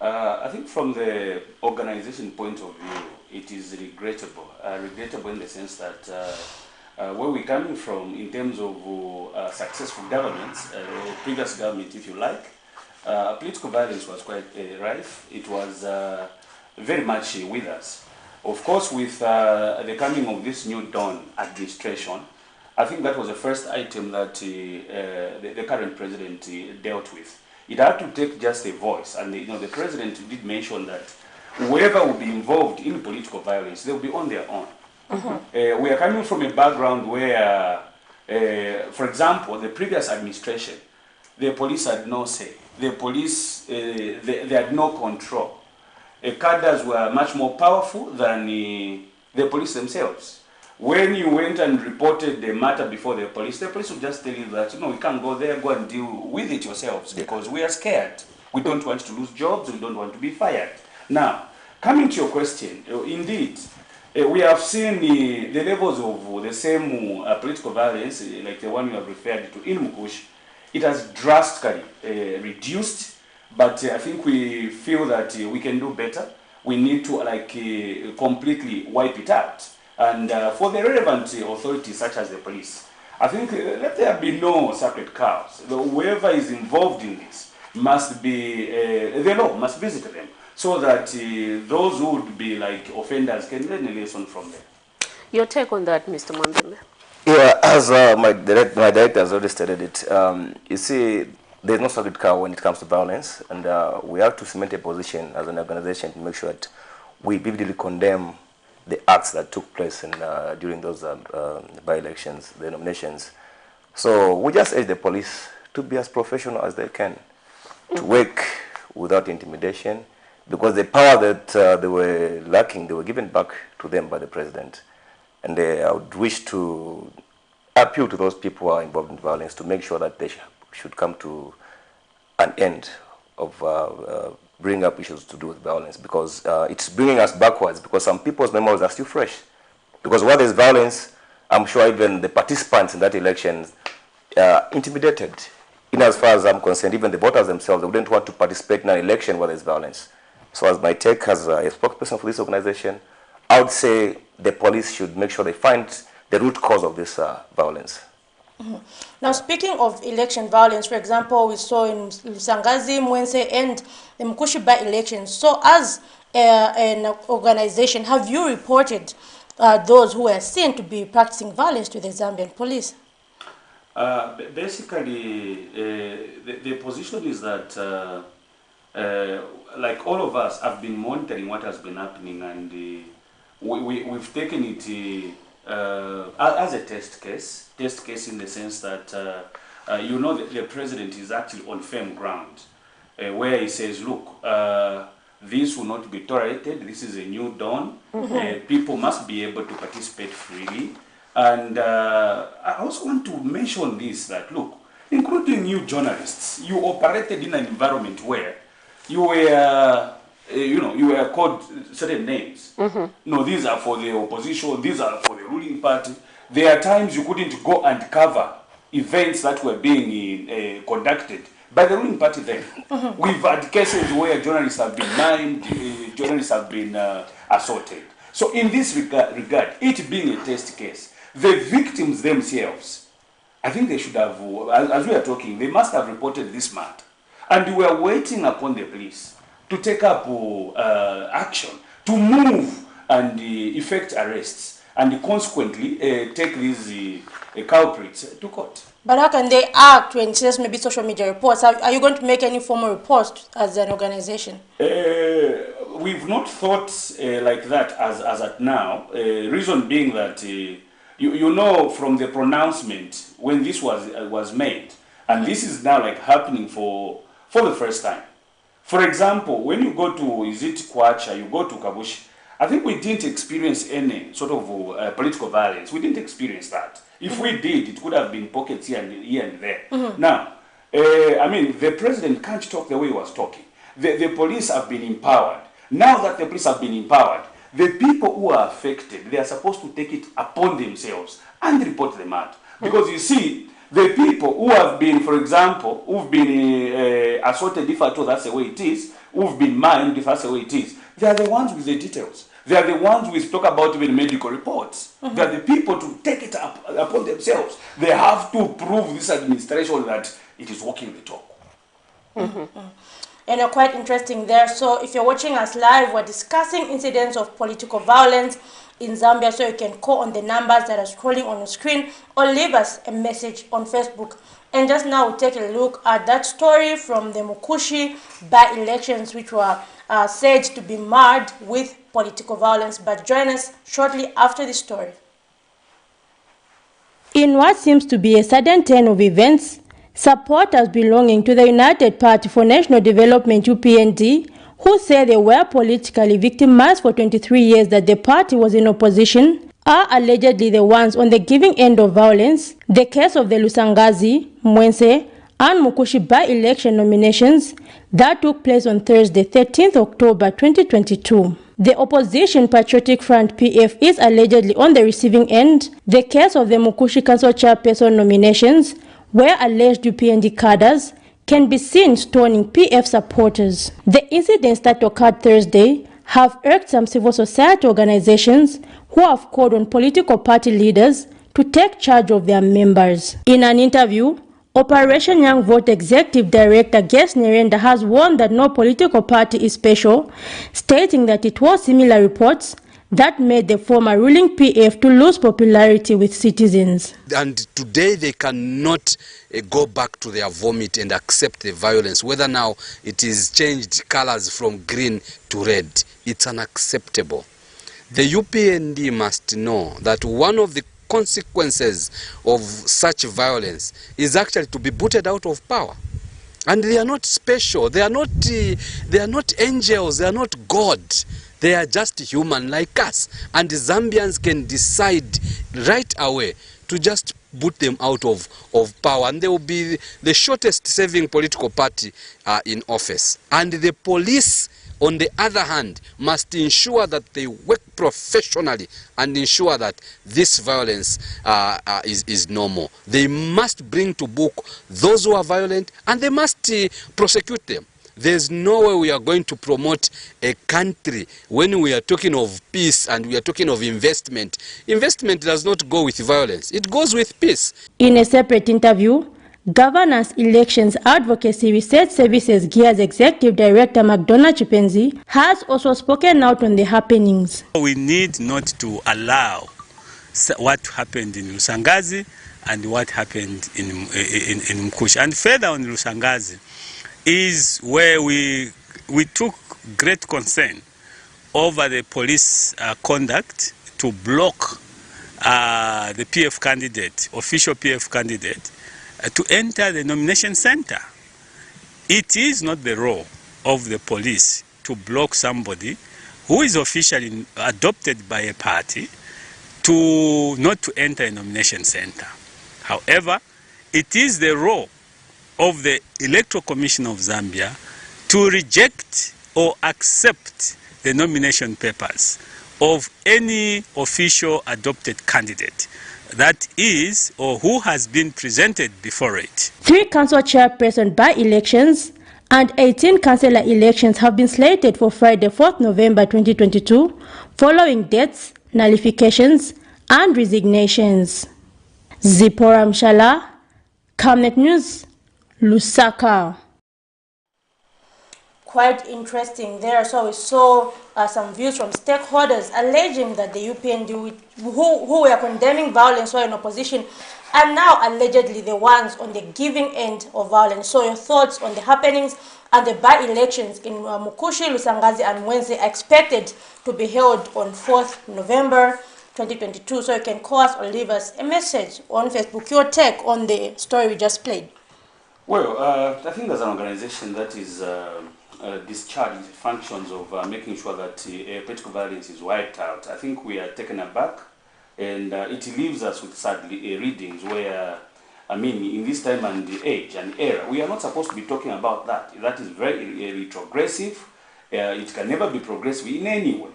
Speaker 20: I think from the organization point of view, it is regrettable. Regrettable in the sense that where we're coming from in terms of successful governments, previous government, if you like, political violence was quite rife. It was very much with us. Of course, with the coming of this new dawn administration, I think that was the first item that the current president dealt with. It had to take just a voice, and the president did mention that whoever will be involved in political violence, they'll be on their own. We are coming from a background where, for example, the previous administration, the police had no say. The police, they had no control. Cadres were much more powerful than the police themselves. When you went and reported the matter before the police would just tell you that, we can't go there, go and deal with it yourselves because we are scared. We don't want to lose jobs, we don't want to be fired. Now, coming to your question, indeed, we have seen the levels of the same political violence, like the one you have referred to in Mukush. It has drastically reduced, but I think we feel that we can do better. We need to completely wipe it out. And for the relevant authorities such as the police, I think let there be no sacred cows. Whoever is involved in this must be, the law must visit them so that those who would be like offenders can learn a lesson from them.
Speaker 1: Your take on that, Mr. Mwambembe?
Speaker 16: Yeah, as my director has already stated it, you see, there's no sacred cow when it comes to violence, and we have to cement a position as an organization to make sure that we vividly condemn the acts that took place during those by-elections, the nominations. So we just urge the police to be as professional as they can, to work without intimidation, because the power that they were lacking, they were given back to them by the president. And I would wish to appeal to those people who are involved in violence to make sure that they should come to an end of bringing up issues to do with violence, because it's bringing us backwards, because some people's memories are still fresh. Because where there's violence, I'm sure even the participants in that election intimidated. In as far as I'm concerned, even the voters themselves, they wouldn't want to participate in an election where there's violence. So as my take as a spokesperson for this organization, I would say the police should make sure they find the root cause of this violence.
Speaker 2: Now, speaking of election violence, for example, we saw in Lusangazi, Mwense, and the Mukushi by-elections. So as an organization, have you reported those who are seen to be practicing violence to the Zambian police?
Speaker 20: Basically, the position is that, like all of us, have been monitoring what has been happening, and we've taken it as a test case in the sense that, the president is actually on firm ground, where he says, look, this will not be tolerated. This is a new dawn. People must be able to participate freely. And I also want to mention this, that look, including you journalists, you operated in an environment where you were, you were called certain names. No, these are for the opposition, these are for the ruling party. There are times you couldn't go and cover events that were being conducted by the ruling party then. We've had cases where journalists have been mimed, journalists have been assaulted. So in this regard, it being a test case, the victims themselves, I think they should have, as we are talking, they must have reported this matter. And we are waiting upon the police to take up action, to move and effect arrests, and consequently take these culprits to court.
Speaker 2: But how can they act when it says maybe social media reports? Are you going to make any formal reports as an organization?
Speaker 20: We've not thought like that as at now. Reason being that you know from the pronouncement when this was made, and this is now like happening for the first time. For example, when you go to, is it Kwacha, you go to Kabushi, I think we didn't experience any sort of political violence. We didn't experience that. If we did, it could have been pockets here and there. Now, I mean, the president can't talk the way he was talking. The police have been empowered. Now that the police have been empowered, the people who are affected, they are supposed to take it upon themselves and report them out. Because you see, the people who have been, for example, who've been assaulted, if at all that's the way it is, who've been maimed, if that's the way it is, they are the ones with the details. They are the ones who talk about even medical reports. They are the people to take it up upon themselves. They have to prove this administration that it is walking the talk.
Speaker 2: And quite interesting there. So if you're watching us live, we're discussing incidents of political violence in Zambia. So you can call on the numbers that are scrolling on the screen or leave us a message on Facebook. And just now we'll take a look at that story from the Mukushi by-elections, which were said to be marred with political violence. But join us shortly after the story. In what seems to be a sudden turn of events, supporters belonging to the United Party for National Development UPND, who say they were politically victimized for 23 years that the party was in opposition, are allegedly the ones on the giving end of violence. The case of the Lusangazi, Mwense, and Mukushi by-election nominations that took place on Thursday, 13th October 2022. The opposition Patriotic Front PF is allegedly on the receiving end. The case of the Mukushi Council Chairperson nominations, where alleged UPND cadres can be seen stoning PF supporters. The incidents that occurred Thursday have irked some civil society organizations who have called on political party leaders to take charge of their members. In an interview, Operation Young Vote Executive Director Ges Nerenda has warned that no political party is special, stating that it was similar reports that made the former ruling PF to lose popularity with citizens.
Speaker 21: And today they cannot go back to their vomit and accept the violence, whether now it is changed colors from green to red. It's unacceptable. The UPND must know that one of the consequences of such violence is actually to be booted out of power. And they are not special, they are not angels, they are not God. They are just human like us. And the Zambians can decide right away to just boot them out of power. And they will be the shortest serving political party in office. And the police, on the other hand, must ensure that they work professionally and ensure that this violence is normal. They must bring to book those who are violent and they must prosecute them. There's no way we are going to promote a country when we are talking of peace and we are talking of investment. Investment does not go with violence. It goes with peace.
Speaker 2: In a separate interview, Governance Elections Advocacy Research Services GEAR's Executive Director McDonough Chipenzi has also spoken out on the happenings.
Speaker 22: We need not to allow what happened in Lusangazi and what happened in Mukushi. And further on Lusangazi is where we took great concern over the police conduct to block the PF candidate, official PF candidate, to enter the nomination center. It is not the role of the police to block somebody who is officially adopted by a party to not to enter a nomination center. However, it is the role of the Electoral Commission of Zambia to reject or accept the nomination papers of any official adopted candidate that is or who has been presented before it.
Speaker 2: 3 council chairperson by-elections and 18 councillor elections have been slated for Friday, 4th November 2022, following deaths, nullifications, and resignations. Zipporah Mshala, Camnet News, Lusaka. Quite interesting there. So we saw some views from stakeholders alleging that the UPND, who were condemning violence or in opposition, are now allegedly the ones on the giving end of violence. So your thoughts on the happenings and the by-elections in Mukushi, Lusangazi, and Mwenze are expected to be held on 4th November 2022. So you can call us or leave us a message on Facebook, your take on the story we just played.
Speaker 20: Well, I think there's an organization that is discharging functions of making sure that political violence is wiped out. I think we are taken aback, and it leaves us with sadly readings where, I mean, in this time and age and era, we are not supposed to be talking about that. That is very retrogressive. It can never be progressive in any way.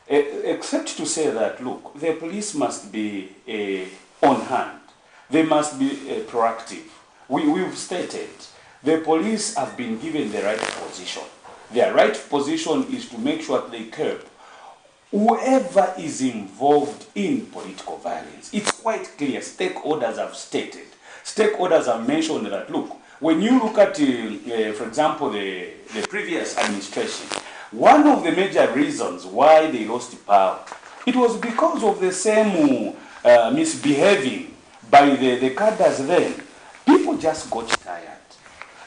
Speaker 20: Except to say that, look, the police must be on hand. They must be proactive. We've stated the police have been given the right position. Their right position is to make sure that they curb whoever is involved in political violence. It's quite clear. Stakeholders have stated. Stakeholders have mentioned that, look, when you look at, for example, the previous administration, one of the major reasons why they lost power, it was because of the same misbehaving by the cadres then. People just got tired.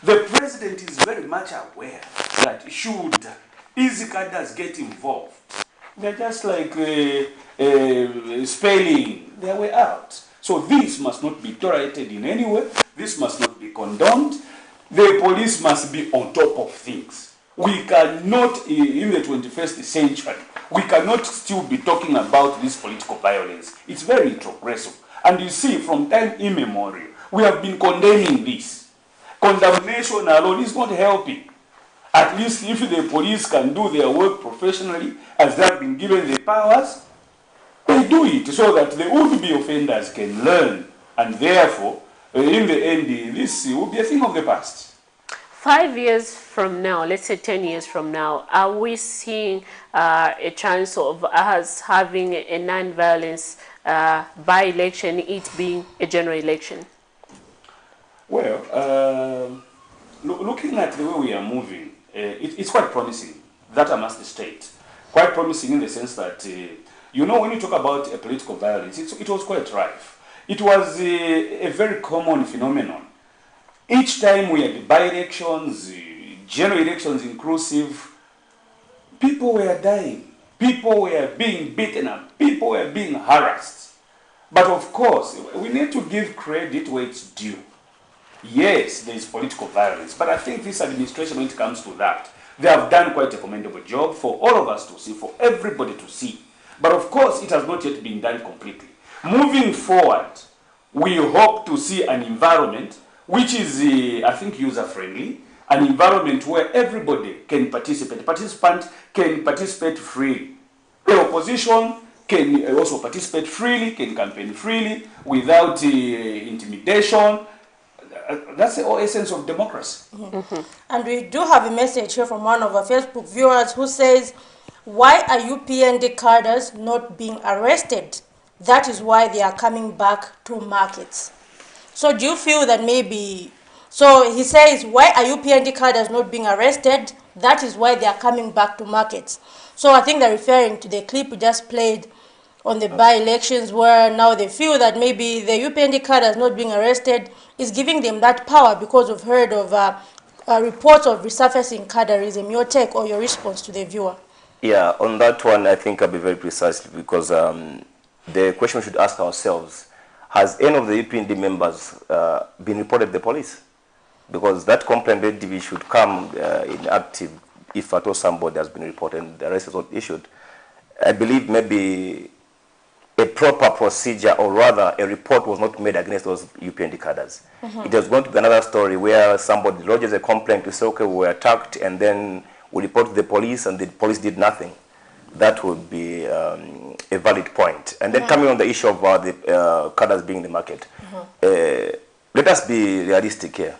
Speaker 20: The president is very much aware that should easy cadres get involved, they're just like spelling their way out. So this must not be tolerated in any way. This must not be condoned. The police must be on top of things. We cannot, in the 21st century, we cannot still be talking about this political violence. It's very retrogressive. And you see, from time immemorial, we have been condemning this. Condemnation alone is not helping. At least if the police can do their work professionally, as they have been given the powers, they do it so that the would-be offenders can learn. And therefore, in the end, this will be a thing of the past.
Speaker 1: 5 years from now, let's say 10 years from now, are we seeing a chance of us having a non-violence by-election, it being a general election?
Speaker 20: Well, looking at the way we are moving, it's quite promising. That I must state. Quite promising in the sense that, you know, when you talk about political violence, it was quite rife. It was a very common phenomenon. Each time we had by-elections, general elections inclusive, people were dying. People were being beaten up. People were being harassed. But of course, we need to give credit where it's due. Yes, there is political violence, but I think this administration, when it comes to that, they have done quite a commendable job for all of us to see, for everybody to see. But of course, it has not yet been done completely. Moving forward, we hope to see an environment which is, I think, user-friendly, an environment where everybody can participate. Participants can participate freely. The opposition can also participate freely, can campaign freely, without intimidation. That's the whole essence of democracy.
Speaker 2: Mm-hmm. And we do have a message here from one of our Facebook viewers who says, why are UPND cadres not being arrested? That is why they are coming back to markets. So do you feel that maybe, so he says, why are UPND cadres not being arrested? That is why they are coming back to markets. So I think they're referring to the clip we just played on the by-elections, where now they feel that maybe the UPND cadres not being arrested is giving them that power because we've heard of reports of resurfacing cadreism. Your take or your response to the viewer?
Speaker 16: Yeah, on that one, I think I'll be very precise because the question we should ask ourselves, has any of the UPND members been reported to the police? because that complaint TV should come inactive if at all somebody has been reported and the arrest is not issued. I believe maybe a proper procedure, or rather a report was not made against those UPND cadres. It was going to be another story where somebody lodges a complaint to say, okay, we were attacked, and then we report to the police and the police did nothing. That would be a valid point. And then coming on the issue of the cadres being in the market, let us be realistic here.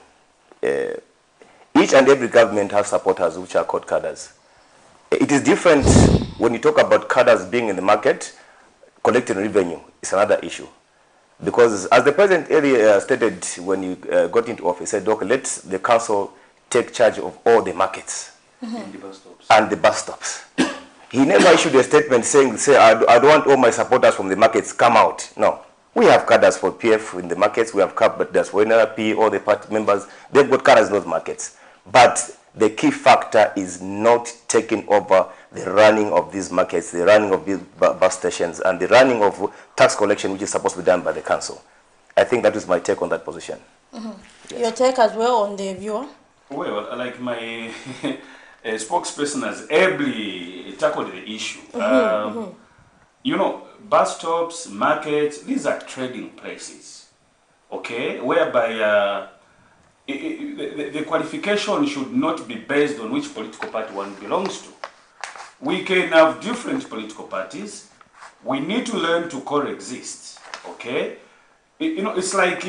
Speaker 16: Each and every government has supporters which are called cadres. It is different when you talk about cadres being in the market, collecting revenue is another issue. Because as the president earlier stated when you got into office, said, okay, let the council take charge of all the markets and the bus stops. He never issued a statement saying, I don't want all my supporters from the markets come out. No. We have cadres for PF in the markets. We have cadres for NRP, all the party members. They've got cadres in those markets. But the key factor is not taking over the running of these markets, the running of these bus stations, and the running of tax collection, which is supposed to be done by the council. I think that is my take on that position.
Speaker 2: Yes. Your take as well on the viewer?
Speaker 20: Well, like my spokesperson has ably tackled the issue. You know, bus stops, markets, these are trading places, okay, whereby the qualification should not be based on which political party one belongs to. We can have different political parties. We need to learn to coexist, okay? You know, it's like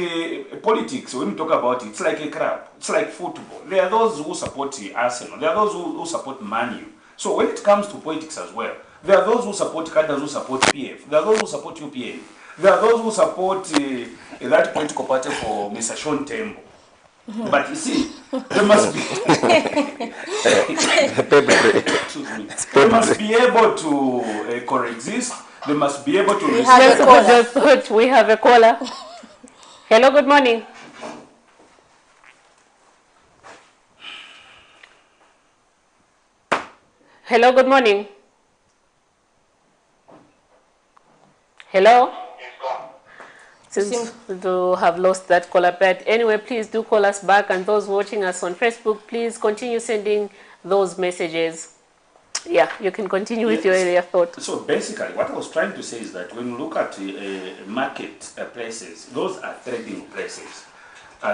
Speaker 20: politics, when we talk about it, it's like a crap. It's like football. There are those who support Arsenal. There are those who support Man U. So when it comes to politics as well, there are those who support cadres who support PF. There are those who support UPN. There are those who support that political party for Mr. Sean Tembo. But you see, there must be they must be able to coexist. They must be able to.
Speaker 1: We have a caller. Hello, good morning. Hello, good morning. Hello? Since we do have lost that caller, but anyway, please do call us back, and those watching us on Facebook, please continue sending those messages. Yeah, you can continue with your earlier thought.
Speaker 20: So basically, what I was trying to say is that when you look at market places, those are trading places.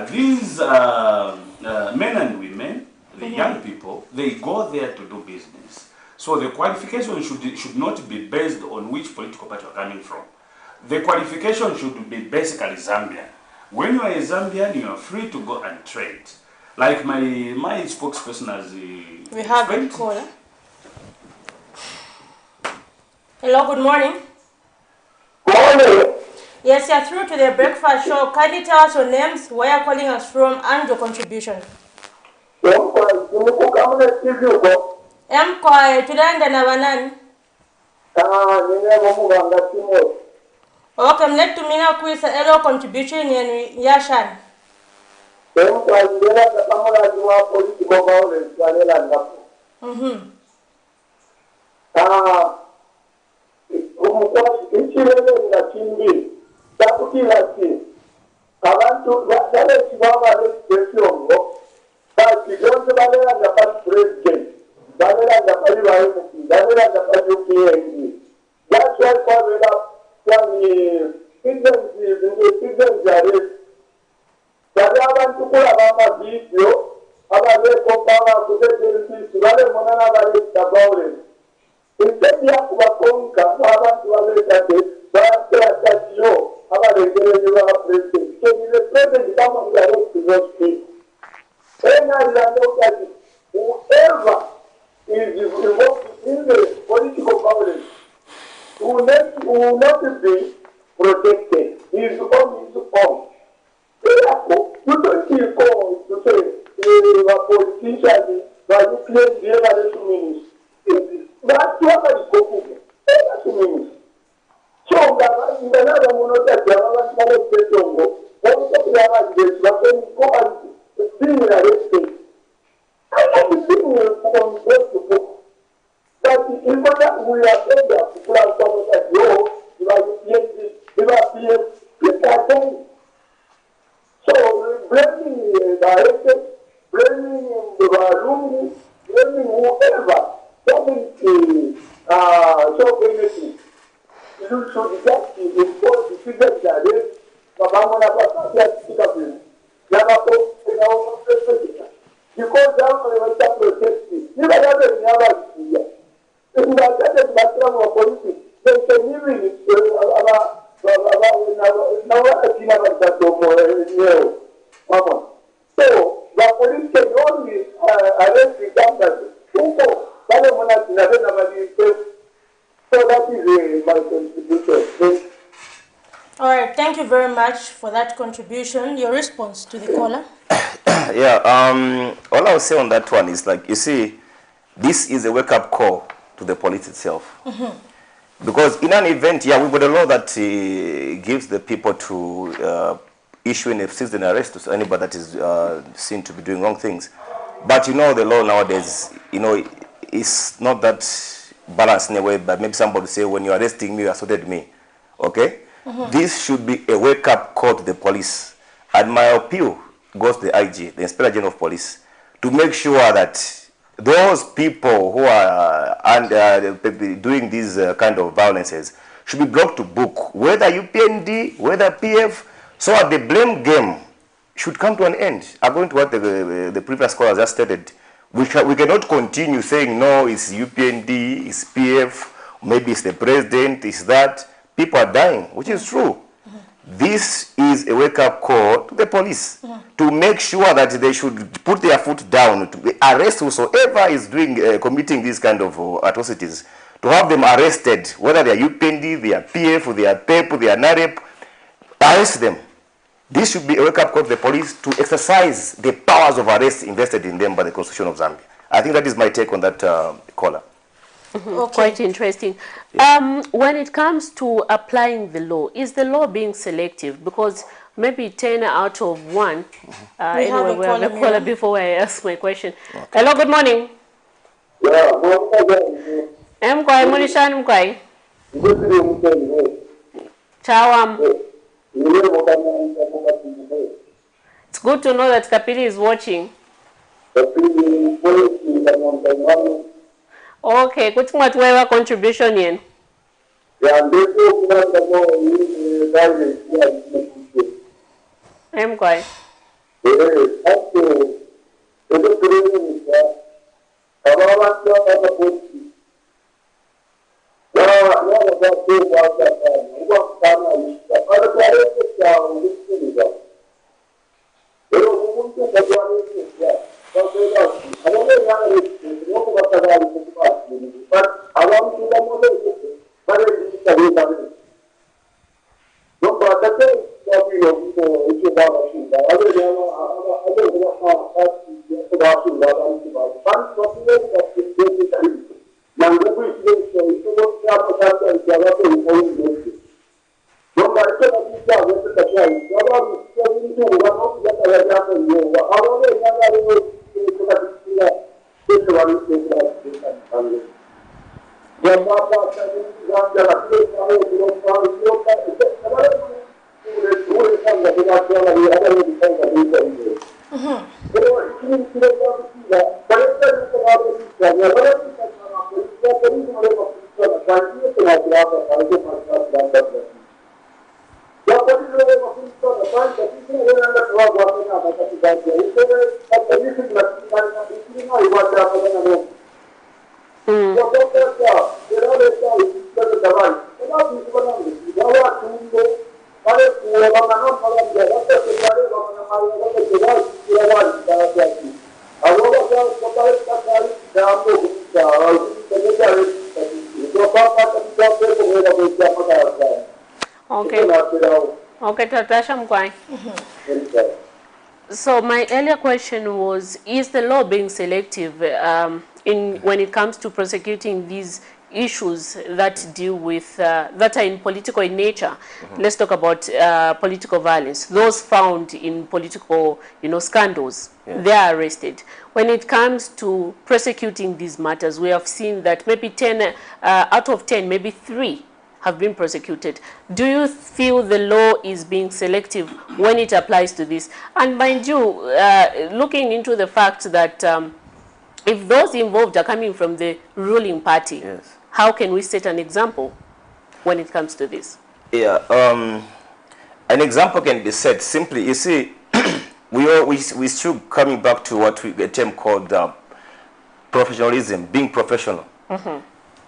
Speaker 20: These men and women, the young people, they go there to do business. So the qualification should not be based on which political party you're coming from. The qualification should be basically Zambian. When you are a Zambian, you are free to go and trade. Like my spokesperson has
Speaker 2: we have a caller. Hello, good morning.
Speaker 3: Morning.
Speaker 2: Yes, you're through to the breakfast show. Kindly tell us your names, where you're calling us from, and your contribution. Mkwae, tunaenda na banani? Okay, mlet tumina kuisa elo contribution yenu yashan.
Speaker 3: Ichirele na chimbi takutila ki abantu yale chibaba lesiongo basi jonse balela na president balela na pali bayo balela na pali UPND. That's why for the citizens are bali abantu kula baba video abale kompara kutekelezi wale monana bale tabawle. Instead ya kuwakonka abantu wabekate baatio abalekele wa president so the president kama ngare kuzoski ena ilando whoever is involved in the political violence will not be protected. He is on his own. Therefore, you don't feel called to say a politician that you claim the evaluation ministry. That's what I spoke to. That's what I mean. So, in another monotone, I want to say, what is the go and being arrested? I have been from both to book. But in fact, we are able to plan something like you are so, blaming the arrested school should just impose the children direct Babamona Papa, because I'm going to protect you. You have never seen it. If you are getting the background of politics, they can even so the police can only arrest the government. So that is my contribution.
Speaker 2: All right, thank you very much for that contribution. Your response to the caller?
Speaker 16: Yeah, all I would say on that one is, like, you see, this is a wake-up call to the police itself. Because in an event, yeah, we've got a law that gives the people to issue an citizen arrest to anybody that is seen to be doing wrong things. But you know, the law nowadays, you know, it's not that balanced in a way, but maybe somebody say, when you're arresting me, you assaulted me. Okay? This should be a wake-up call to the police. And my appeal goes to the IG, the Inspector General of Police, to make sure that those people who are doing these kind of violences should be brought to book, whether UPND, whether PF, so that the blame game should come to an end. According to what the previous caller just stated, we cannot continue saying, no, it's UPND, it's PF, maybe it's the president, it's that. People are dying, which is true. This is a wake-up call to the police to make sure that they should put their foot down, to arrest whosoever is doing committing these kind of atrocities, to have them arrested, whether they are UPND, they are PF, they are PEP, they are NAREP, arrest them. This should be a wake-up call to the police to exercise the powers of arrest invested in them by the Constitution of Zambia. I think that is my take on that caller.
Speaker 1: Okay. Quite interesting. When it comes to applying the law, is the law being selective? Because maybe 10 out of 1. Anyway, we have a caller before I ask my question. Okay. Hello, good morning. It's good to know that Kapili is watching. Okay, kuti mwatuwewa contribution yen. Mkwai. So my earlier question was, is the law being selective when it comes to prosecuting these issues that deal with, that are in political in nature? Let's talk about political violence. Those found in political, scandals, they are arrested. When it comes to prosecuting these matters, we have seen that maybe 10 out of 10, maybe 3 have been prosecuted. Do you feel the law is being selective when it applies to this? And mind you, looking into the fact that if those involved are coming from the ruling party, how can we set an example? when it comes to this?
Speaker 16: Yeah, an example can be set simply. You see, we still coming back to what we a term called professionalism, being professional.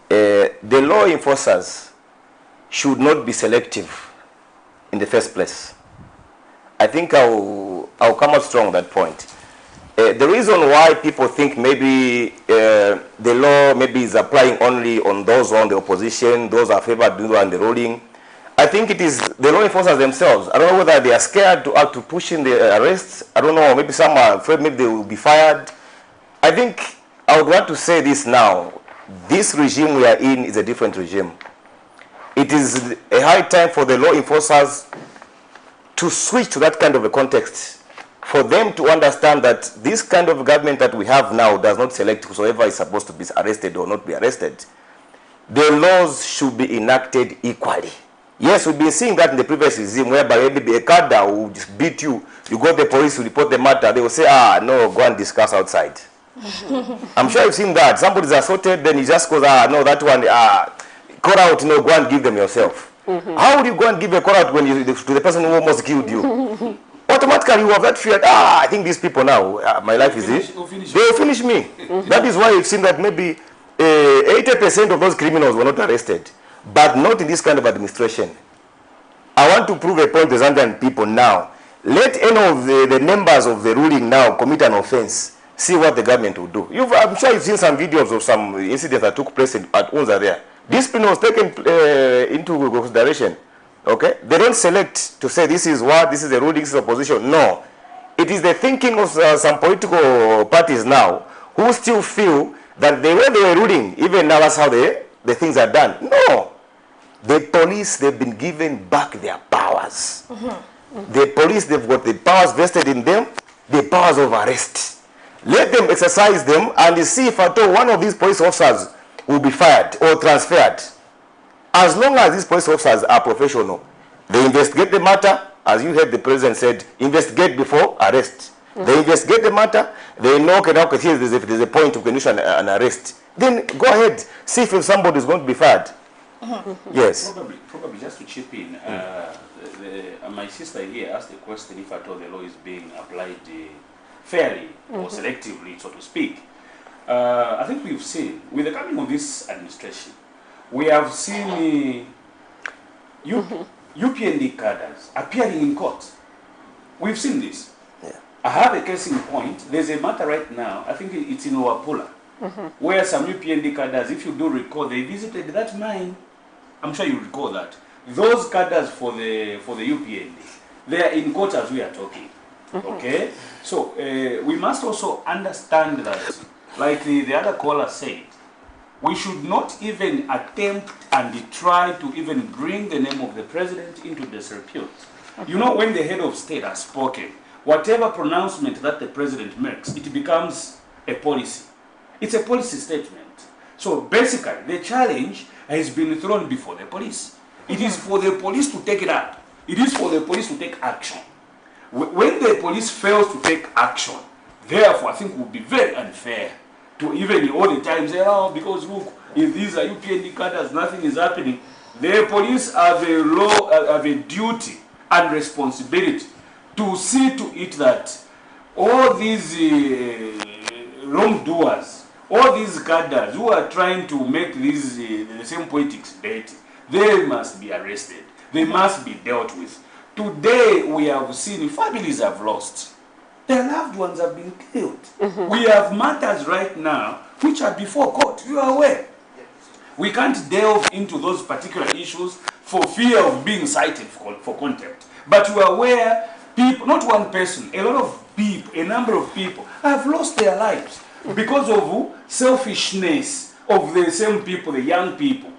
Speaker 16: The law enforcers should not be selective in the first place. I think I'll come out strong on that point. The reason why people think maybe the law maybe is applying only on those on the opposition, those are favored and the ruling, I think it is the law enforcers themselves. I don't know whether they are scared to push in the arrests. I don't know, maybe some are afraid maybe they will be fired. I think I would want to say this now. This regime we are in is a different regime. It is a high time for the law enforcers to switch to that kind of a context, for them to understand that this kind of government that we have now does not select whosoever is supposed to be arrested or not be arrested. The laws should be enacted equally. Yes, we've been seeing that in the previous regime, whereby maybe a cadre will just beat you, you go to the police to report the matter, they will say, no, go and discuss outside. I'm sure you've seen that. Somebody's assaulted, then he just goes, no, that one, call out, go and give them yourself. How would you go and give a call out when you, to the person who almost killed you? Automatically you have that fear, I think these people now, my life is it. They will finish me. That is why you've seen that maybe 80% of those criminals were not arrested. But not in this kind of administration. I want to prove a point to Zambian people now. Let any of the members of the ruling now commit an offense. See what the government will do. I'm sure you've seen some videos of some incidents that took place at Unza there. Discipline was taken into consideration. Okay? They don't select to say this is the ruling, this is opposition. No. It is the thinking of some political parties now who still feel that the way they were ruling, even now that's how the things are done. No. The police, they've been given back their powers. The police, they've got the powers vested in them, the powers of arrest. Let them exercise them and see if at all one of these police officers will be fired or transferred. As long as these police officers are professional, they investigate the matter, as you heard the president said, investigate before arrest. They investigate the matter, they know, okay, here there's a point of condition an arrest. Then go ahead, see if somebody is going to be fired. Yes.
Speaker 20: Probably just to chip in, my sister here asked the question if at all the law is being applied fairly or selectively, so to speak. I think we've seen, with the coming of this administration, we have seen UPND cadres appearing in court. We've seen this. I have a case in point. There's a matter right now, I think it's in Wapula, where some UPND cadres, if you do recall, they visited that mine. I'm sure you recall that. Those cadres for the UPND, they are in court as we are talking. Okay? So we must also understand that, like the other caller said, we should not even attempt and try to even bring the name of the president into disrepute. You know, when the head of state has spoken, whatever pronouncement that the president makes, it becomes a policy. It's a policy statement. So basically, the challenge has been thrown before the police. It is for the police to take it up. It is for the police to take action. When the police fails to take action, therefore, I think it would be very unfair to even all the time say, because look, if these are UPND cadres, nothing is happening. The police have a duty and responsibility to see to it that all these wrongdoers, all these cadres who are trying to make these the same politics dirty, they must be arrested. They must be dealt with. Today we have seen families have lost. Their loved ones have been killed. We have matters right now which are before court. You are aware. We can't delve into those particular issues for fear of being cited for contempt. But you are aware, people, not one person, a lot of people, a number of people have lost their lives because of selfishness of the same people, the young people.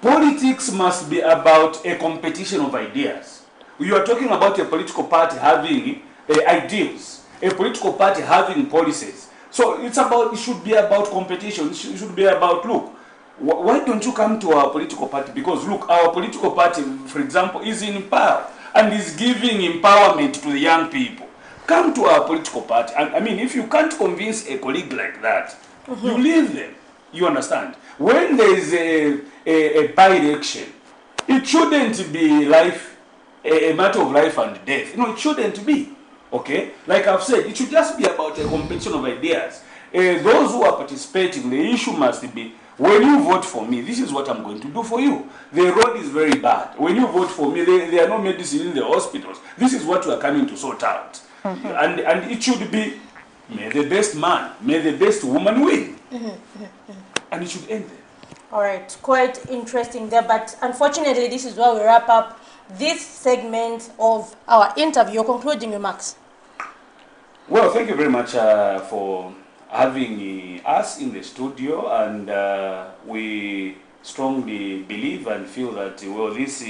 Speaker 20: Politics must be about a competition of ideas. You are talking about a political party having ideals, a political party having policies. So it should be about competition. It should be about, look, why don't you come to our political party? Because look, our political party, for example, is in power and is giving empowerment to the young people. Come to our political party. I mean, if you can't convince a colleague like that, you leave them. You understand? When there is a by-election, It shouldn't be life, a matter of life and death. It shouldn't be. Okay? Like I've said, it should just be about a competition of ideas. Those who are participating, the issue must be, when you vote for me, this is what I'm going to do for you. The road is very bad. When you vote for me, there are no medicine in the hospitals. This is what we are coming to sort out. And it should be, may the best man, may the best woman win. And it should end there.
Speaker 2: All right, quite interesting there, but unfortunately, this is where we wrap up this segment of our interview. Your concluding remarks.
Speaker 20: Well, thank you very much for having us in the studio, and we strongly believe and feel that, well, this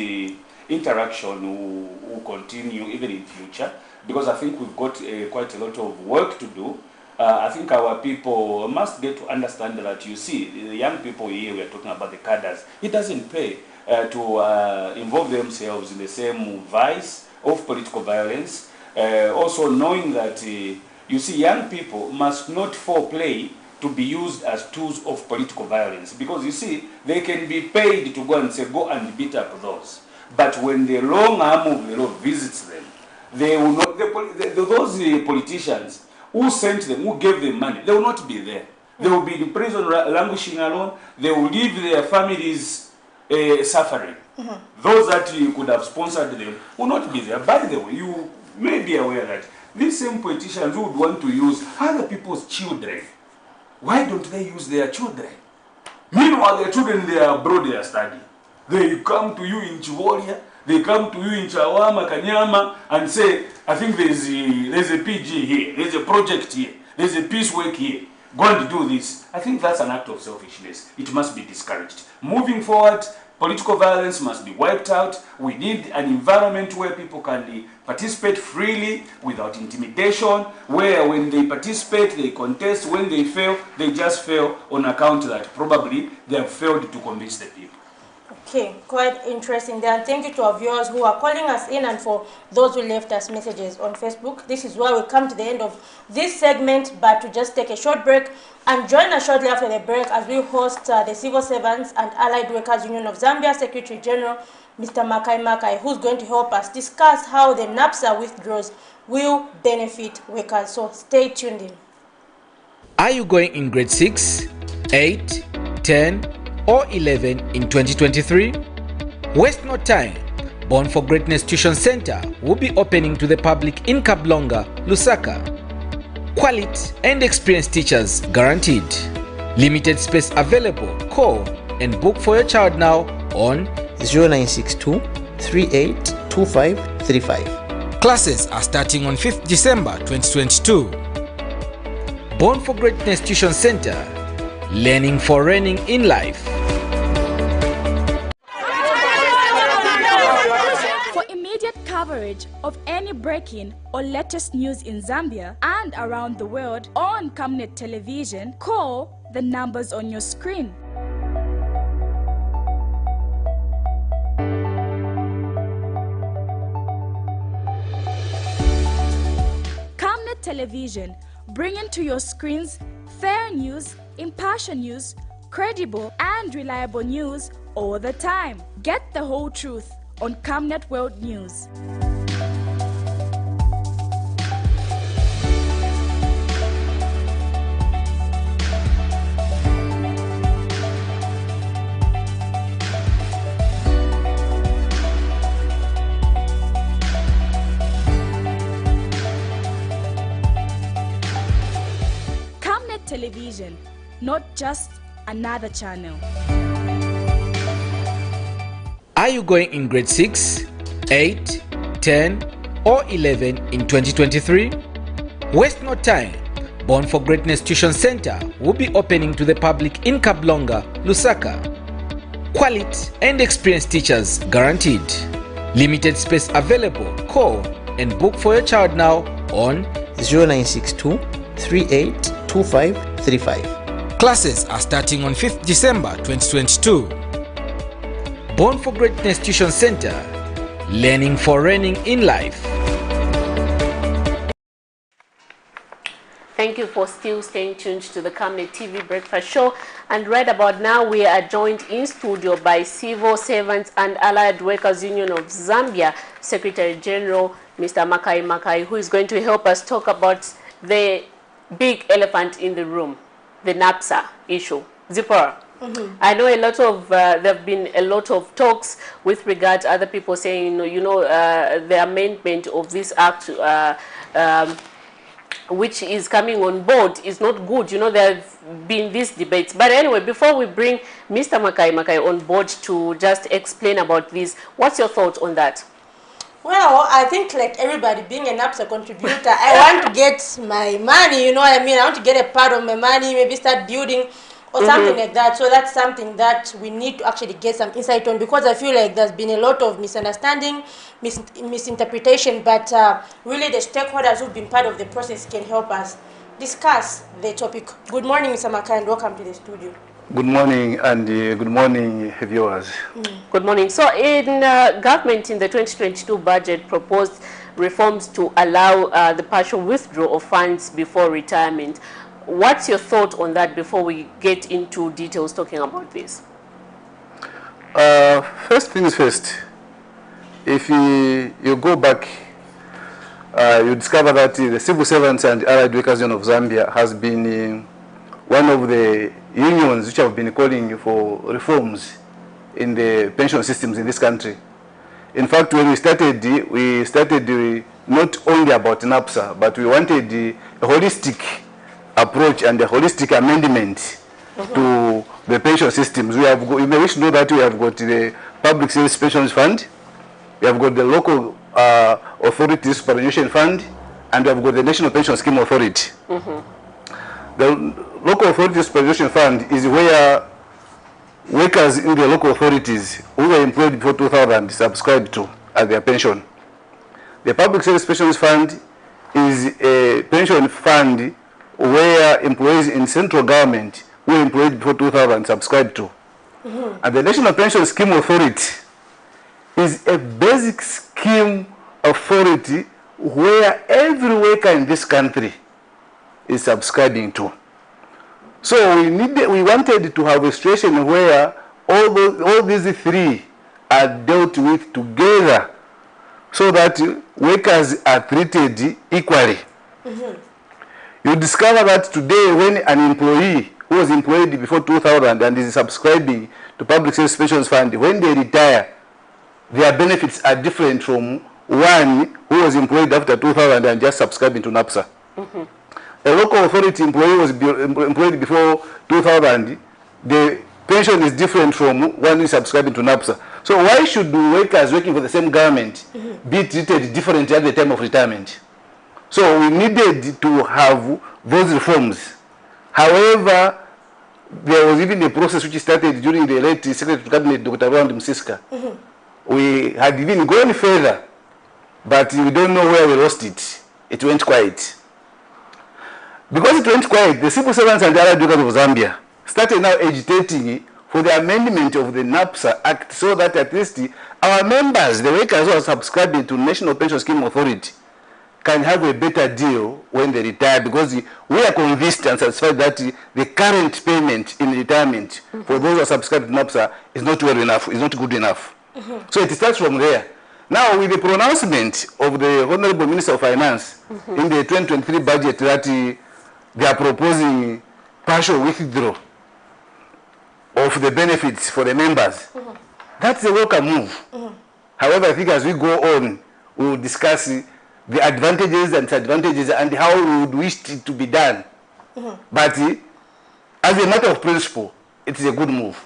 Speaker 20: interaction will continue even in future, because I think we've got quite a lot of work to do. I think our people must get to understand that, you see, the young people here, we are talking about the cadres, it doesn't pay to involve themselves in the same vice of political violence. Also knowing that, you see, young people must not fall prey to be used as tools of political violence, because, you see, they can be paid to go and say, go and beat up those. But when the long arm of the law visits them, they will not, those politicians who sent them, who gave them money, they will not be there. They will be in prison languishing alone. They will leave their families suffering. Those that could have sponsored them will not be there. By the way, you may be aware that these same politicians who would want to use other people's children, why don't they use their children? Meanwhile, their children, they are abroad, they are studying. They come to you in Chivolia, they come to you in Chawama, Kanyama, and say, I think there's a PG here, there's a project here, there's a peace work here. Go and do this. I think that's an act of selfishness. It must be discouraged. Moving forward, political violence must be wiped out. We need an environment where people can participate freely, without intimidation, where when they participate, they contest. When they fail, they just fail on account that probably they have failed to convince the people.
Speaker 2: Okay, quite interesting there. And thank you to our viewers who are calling us in, and for those who left us messages on Facebook. This is where we come to the end of this segment, but to just take a short break and join us shortly after the break as we host the Civil Servants and Allied Workers Union of Zambia Secretary General, Mr. Makai, who's going to help us discuss how the NAPSA withdrawals will benefit workers. So stay tuned in.
Speaker 15: Are you going in grade 6, 8, 10, or 11 in 2023? Waste no time. Born for Greatness Tuition Center will be opening to the public in Kablonga, Lusaka. Quality and experienced teachers guaranteed. Limited space available. Call and book for your child now on
Speaker 4: 0962 382535.
Speaker 15: Classes are starting on 5th December 2022. Born for Greatness Tuition Center. Learning for reigning in life.
Speaker 17: For immediate coverage of any breaking or latest news in Zambia and around the world on Camnet television, call the numbers on your screen. Camnet television, bringing to your screens fair news, impartial news, credible and reliable news all the time. Get the whole truth on Camnet World News. Camnet television, not just another channel.
Speaker 15: Are you going in grade 6, 8, 10, or 11 in 2023? Waste no time. Born for Greatness Tuition Center will be opening to the public in Kablonga, Lusaka. Quality and experienced teachers guaranteed. Limited space available. Call and book for your child now on
Speaker 4: 0962 382535.
Speaker 15: Classes are starting on 5th December 2022. Born for Greatness Tuition Center. Learning for reigning in life.
Speaker 1: Thank you for still staying tuned to the Camnet TV Breakfast Show. And right about now, we are joined in studio by Civil Servants and Allied Workers Union of Zambia Secretary General, Mr. Makai Makai, who is going to help us talk about the big elephant in the room, the NAPSA issue. Zipporah. I know a lot of there have been a lot of talks with regard to other people saying, the amendment of this act, which is coming on board, is not good. There have been these debates. But anyway, before we bring Mr. Makai on board to just explain about this, what's your thoughts on that?
Speaker 2: Well, I think like everybody, being an APSA contributor, I want to get my money, you know what I mean? I want to get a part of my money, maybe start building or something like that. So that's something that we need to actually get some insight on, because I feel like there's been a lot of misunderstanding, misinterpretation, but really the stakeholders who've been part of the process can help us discuss the topic. Good morning, Mr. Makai, and welcome to the studio.
Speaker 5: Good morning, and good morning, viewers.
Speaker 1: Good morning. So in government in the 2022 budget proposed reforms to allow the partial withdrawal of funds before retirement. What's your thought on that before we get into details talking about this?
Speaker 5: First things first, if you go back, you discover that the Civil Servants and Allied Workers Union of Zambia has been one of the unions which have been calling for reforms in the pension systems in this country. In fact, when we started not only about NAPSA, but we wanted a holistic approach and a holistic amendment to the pension systems. You may wish to know that we have got the Public Service Pensions Fund, we have got the Local Authority Superannuation Fund, and we have got the National Pension Scheme Authority. The Local Authority Superannuation Fund is where workers in the local authorities who were employed before 2000 subscribed to as their pension. The Public Service Pensions Fund is a pension fund where employees in central government who were employed before 2000 subscribed to. And the National Pension Scheme Authority is a basic scheme authority where every worker in this country is subscribing to. So we wanted to have a situation where all these three are dealt with together, so that workers are treated equally. You discover that today, when an employee who was employed before 2000 and is subscribing to Public Service Pensions Fund, when they retire, their benefits are different from one who was employed after 2000 and just subscribing to NAPSA. A local authority employee was employed before 2000, the pension is different from one who is subscribing to NAPSA. So why should workers working for the same government be treated differently at the time of retirement? So we needed to have those reforms. However, there was even a process which started during the late Secretary of Cabinet, Dr. Roland Msiska. We had even gone further, but we don't know where we lost it. It went quiet. Because it went quiet, the Civil Servants and Allied Workers of Zambia started now agitating for the amendment of the NAPSA Act, so that at least our members, the workers who are subscribing to National Pension Scheme Authority, can have a better deal when they retire, because we are convinced and satisfied that the current payment in retirement for those who are subscribed to NAPSA is not well enough, is not good enough. So it starts from there. Now, with the pronouncement of the Honorable Minister of Finance in the 2023 budget that they are proposing partial withdrawal of the benefits for the members, that's a welcome move. However, I think as we go on, we will discuss the advantages and disadvantages and how we would wish it to be done. But as a matter of principle, it is a good move.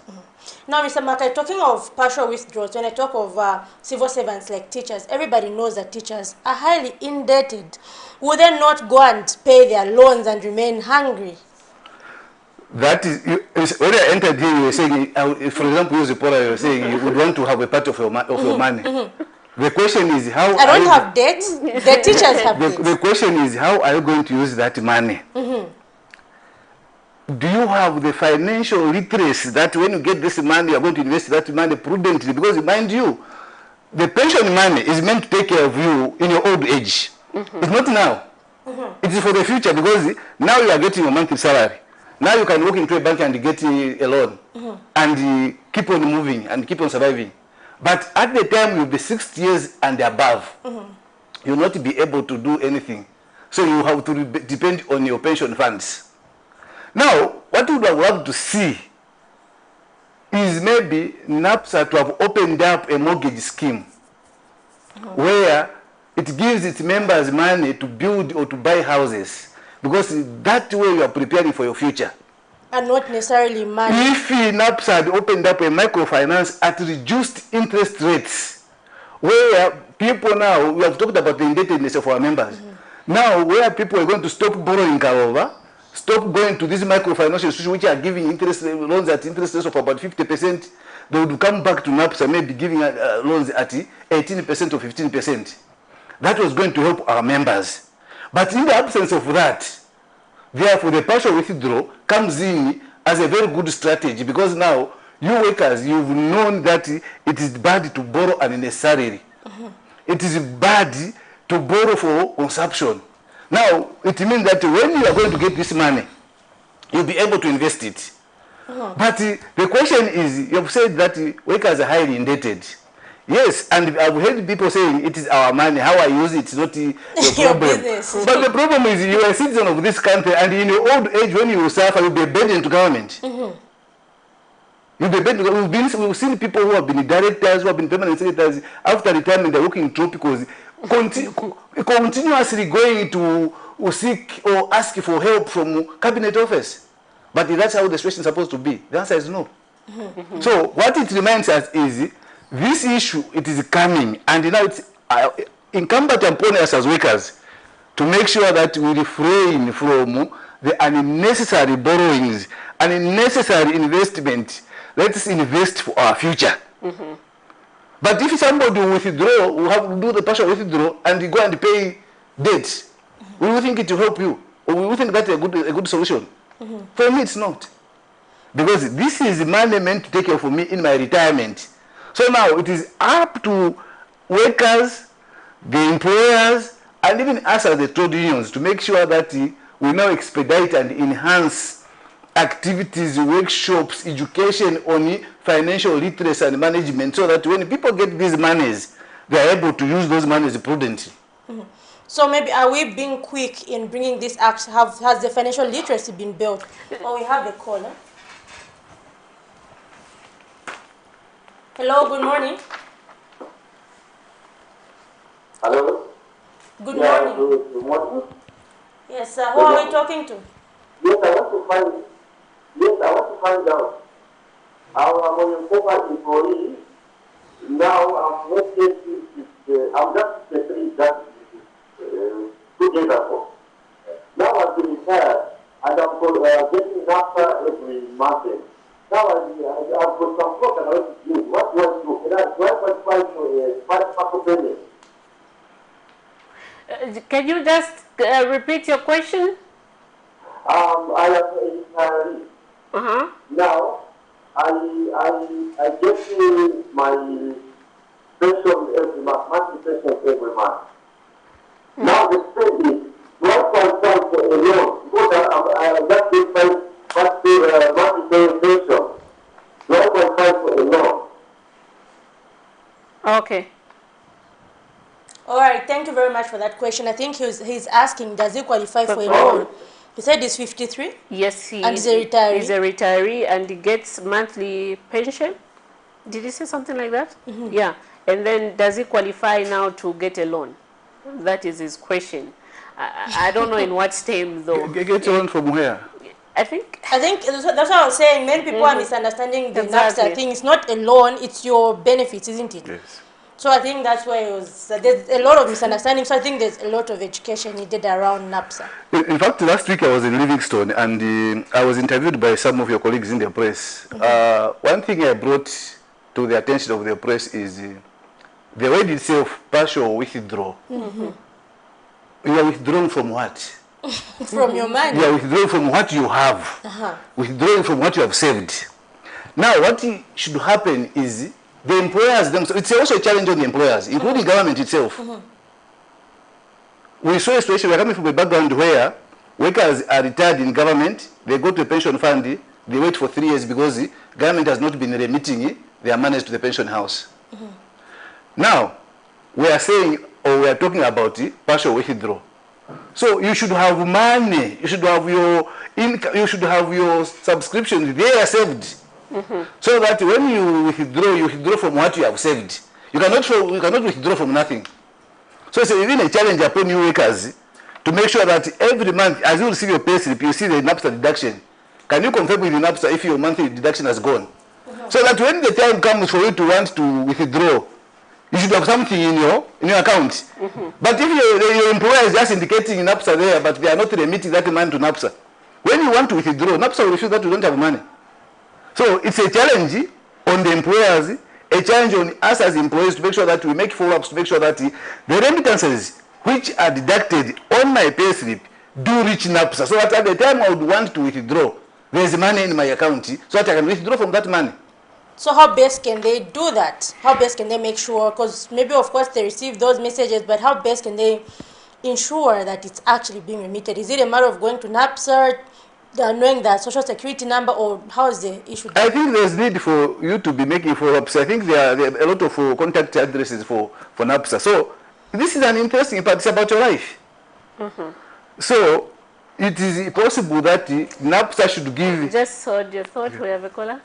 Speaker 2: Now, Mr. Makai, talking of partial withdrawals, when I talk of civil servants like teachers, everybody knows that teachers are highly indebted. Would they not go and pay their loans and remain hungry?
Speaker 5: That is, when I entered here, you were saying, for example, you were saying you would want to have a part of your money. The question is how...
Speaker 2: I don't have debt. The teachers have debt.
Speaker 5: The question is, how are you going to use that money? Do you have the financial literacy that when you get this money, you are going to invest that money prudently? Because mind you, the pension money is meant to take care of you in your old age. It's not now. It is for the future, because now you are getting a monthly salary. Now you can walk into a bank and get a loan and keep on moving and keep on surviving. But at the time you'll be 60 years and above, you'll not be able to do anything. So you have to depend on your pension funds. Now, what we would have loved to see is maybe NAPSA to have opened up a mortgage scheme where it gives its members money to build or to buy houses, because that way you are preparing for your future.
Speaker 2: And not necessarily money.
Speaker 5: If NAPSA had opened up a microfinance at reduced interest rates, where people now, we have talked about the indebtedness of our members, now where people are going to stop borrowing Karova, stop going to these microfinance institutions which are giving interest loans at interest rates of about 50%, they would come back to NAPSA, maybe giving loans at 18% or 15%. That was going to help our members. But in the absence of that, therefore the partial withdrawal comes in as a very good strategy, because now you workers, you've known that it is bad to borrow unnecessarily. It is bad to borrow for consumption. Now, it means that when you are going to get this money, you'll be able to invest it. But the question is, you've said that workers are highly indebted. Yes, and I've heard people saying it is our money, how I use it is not the problem. But the problem is you are a citizen of this country, and in your old age when you suffer, you'll be a burden to government. You'll be a burden. We've seen people who have been directors, who have been permanent secretaries, after retirement they're working in tropicals, continuously going to seek or ask for help from cabinet office. But that's how the situation is supposed to be. The answer is no. So what it reminds us is, this issue, it is coming, and now it's incumbent upon us as workers to make sure that we refrain from the unnecessary borrowings, unnecessary investment. Let's invest for our future. But if somebody will withdraw, will have to do the partial withdrawal and go and pay debt, we will think it will help you, or we will think that's a good solution. For me, it's not. Because this is money meant to take care of me in my retirement. So now it is up to workers, the employers, and even us as the trade unions to make sure that we now expedite and enhance activities, workshops, education on financial literacy and management, so that when people get these monies, they are able to use those monies prudently.
Speaker 2: So maybe are we being quick in bringing this act? Has the financial literacy been built? Or we have a caller. Hello, good morning.
Speaker 3: Hello?
Speaker 2: Good morning.
Speaker 3: Good morning.
Speaker 2: Yes, who are we talking to?
Speaker 3: Yes, I want to find out how I'm an important employee. Now I'm working I'm just settled that 2 days ago. Now I've been retired and I'm getting after every month. Now I've got some work and I want to do. What do I do? Do I qualify for a partial payment?
Speaker 1: Can you just repeat your question?
Speaker 3: I am a retiree. Now, I get my pension every month, monthly pension every month. Now the thing is, do I qualify for a loan? Because I just get my monthly pension. Do I qualify for a loan?
Speaker 1: Okay.
Speaker 2: All right, thank you very much for that question. I think he's asking, does he qualify for a loan? He said he's 53?
Speaker 1: Yes, he
Speaker 2: and he's a retiree.
Speaker 1: He's a retiree and he gets monthly pension. Did he say something like that? Yeah. And then does he qualify now to get a loan? That is his question. I don't know in what stem though.
Speaker 5: Get a loan from where?
Speaker 2: I think that's what I was saying. Many people are misunderstanding the NAPSA thing. It's not a loan, it's your benefits, isn't it?
Speaker 5: Yes.
Speaker 2: So I think that's why there's a lot of misunderstanding. So I think there's a lot of education needed around NAPSA.
Speaker 5: In fact, last week I was in Livingstone and I was interviewed by some of your colleagues in the press. One thing I brought to the attention of the press is the word itself, partial withdrawal. You are withdrawn from what?
Speaker 2: From your money.
Speaker 5: You are withdrawn from what you have. Withdrawing from what you have saved. Now, what should happen is the employers themselves, it's also a challenge on the employers, including government itself. we saw a situation, we're coming from a background where workers are retired in government, they go to a pension fund, they wait for 3 years because the government has not been remitting their monies to the pension house. Now, we are saying, or we are talking about partial withdrawal. So you should have money, you should have your income, you should have your subscription there saved. So that when you withdraw from what you have saved. You cannot withdraw from nothing. So it's even a challenge upon you workers to make sure that every month, as you receive your pay slip, you see the NAPSA deduction. Can you confirm with the NAPSA if your monthly deduction has gone? So that when the time comes for you to want to withdraw, you should have something in your account. But if your employer is just indicating NAPSA there, but they are not remitting that money to NAPSA, when you want to withdraw, NAPSA will refuse that you don't have money. So it's a challenge on the employers, a challenge on us as employees to make sure that we make follow-ups, to make sure that the remittances which are deducted on my pay slip do reach NAPSA, so that at the time I would want to withdraw, there is money in my account, so that I can withdraw from that money.
Speaker 2: So how best can they do that? How best can they make sure, because maybe of course they receive those messages, but how best can they ensure that it's actually being remitted? Is it a matter of going to NAPSA, knowing the social security number, or how is the issue?
Speaker 5: I think there's need for you to be making follow-ups. I think there are a lot of contact addresses for NAPSA. So this is an interesting part. It's about your life. So it is possible that NAPSA should give...
Speaker 1: Just heard your thought. We have a caller.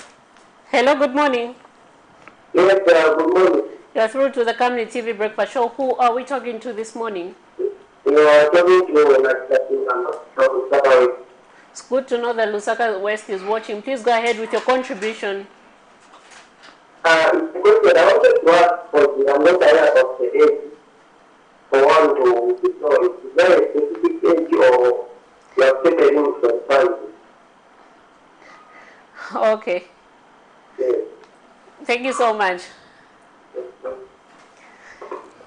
Speaker 1: Hello, good morning.
Speaker 3: Yes, good morning.
Speaker 1: You're through to the Camnet TV Breakfast Show. Who are we talking to this morning?
Speaker 3: You are talking to
Speaker 1: It's good to know that Lusaka West is watching. Please go ahead with your contribution.
Speaker 3: It's good that I wanted to ask for the amount of the age for one to know. Is there a specific age or you have taken in from time?
Speaker 1: Okay.
Speaker 3: Yes.
Speaker 1: Thank you so much.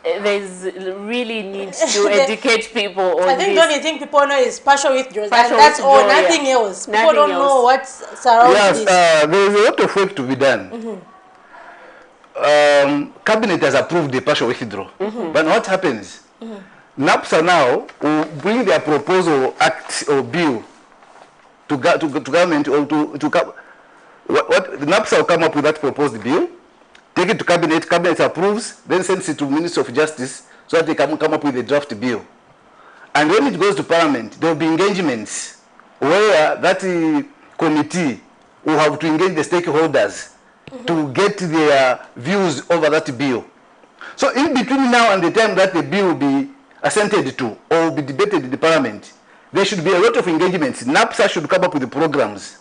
Speaker 1: There's really need to educate people on
Speaker 2: I think
Speaker 1: this.
Speaker 2: the only thing people know is partial withdrawals,
Speaker 1: Partial
Speaker 2: and that's all,
Speaker 1: withdrawal,
Speaker 2: nothing
Speaker 1: yeah.
Speaker 2: else. People
Speaker 1: Nothing
Speaker 2: don't
Speaker 1: else.
Speaker 2: know what surrounds this.
Speaker 5: There is a lot of work to be done. Cabinet has approved the partial withdrawal. But what happens? NAPSA now will bring their proposal act or bill to government, or what the NAPSA will come up with that proposed bill, take it to cabinet, cabinet approves, then sends it to Minister of Justice so that they can come up with a draft bill. And when it goes to Parliament, there will be engagements where that committee will have to engage the stakeholders to get their views over that bill. So in between now and the time that the bill will be assented to or will be debated in the Parliament, there should be a lot of engagements. NAPSA should come up with the programs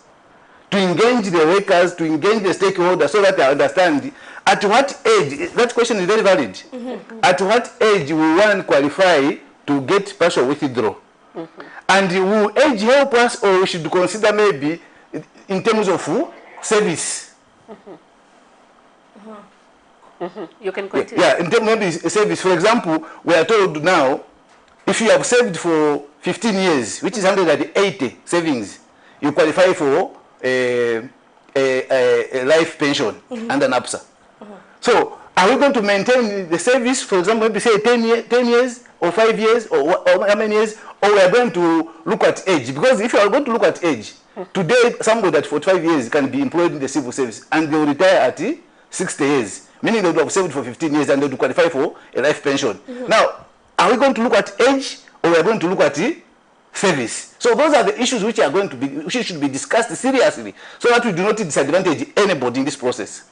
Speaker 5: to engage the workers, to engage the stakeholders so that they understand at what age, that question is very valid, at what age will one qualify to get partial withdrawal? And will age help us, or we should consider maybe in terms of service?
Speaker 1: You can continue.
Speaker 5: Yeah, in terms maybe service. For example, we are told now, if you have saved for 15 years, which is 180 savings, you qualify for a life pension under NAPSA. So are we going to maintain the service, for example, maybe say 10 years or 5 years or how many years, or we are going to look at age? Because if you are going to look at age, today somebody that for 5 years can be employed in the civil service and they will retire at 60 years, meaning they would have saved for 15 years and they would qualify for a life pension. Now, are we going to look at age, or we are going to look at service? So those are the issues which are going to be, which should be discussed seriously, so that we do not disadvantage anybody in this process.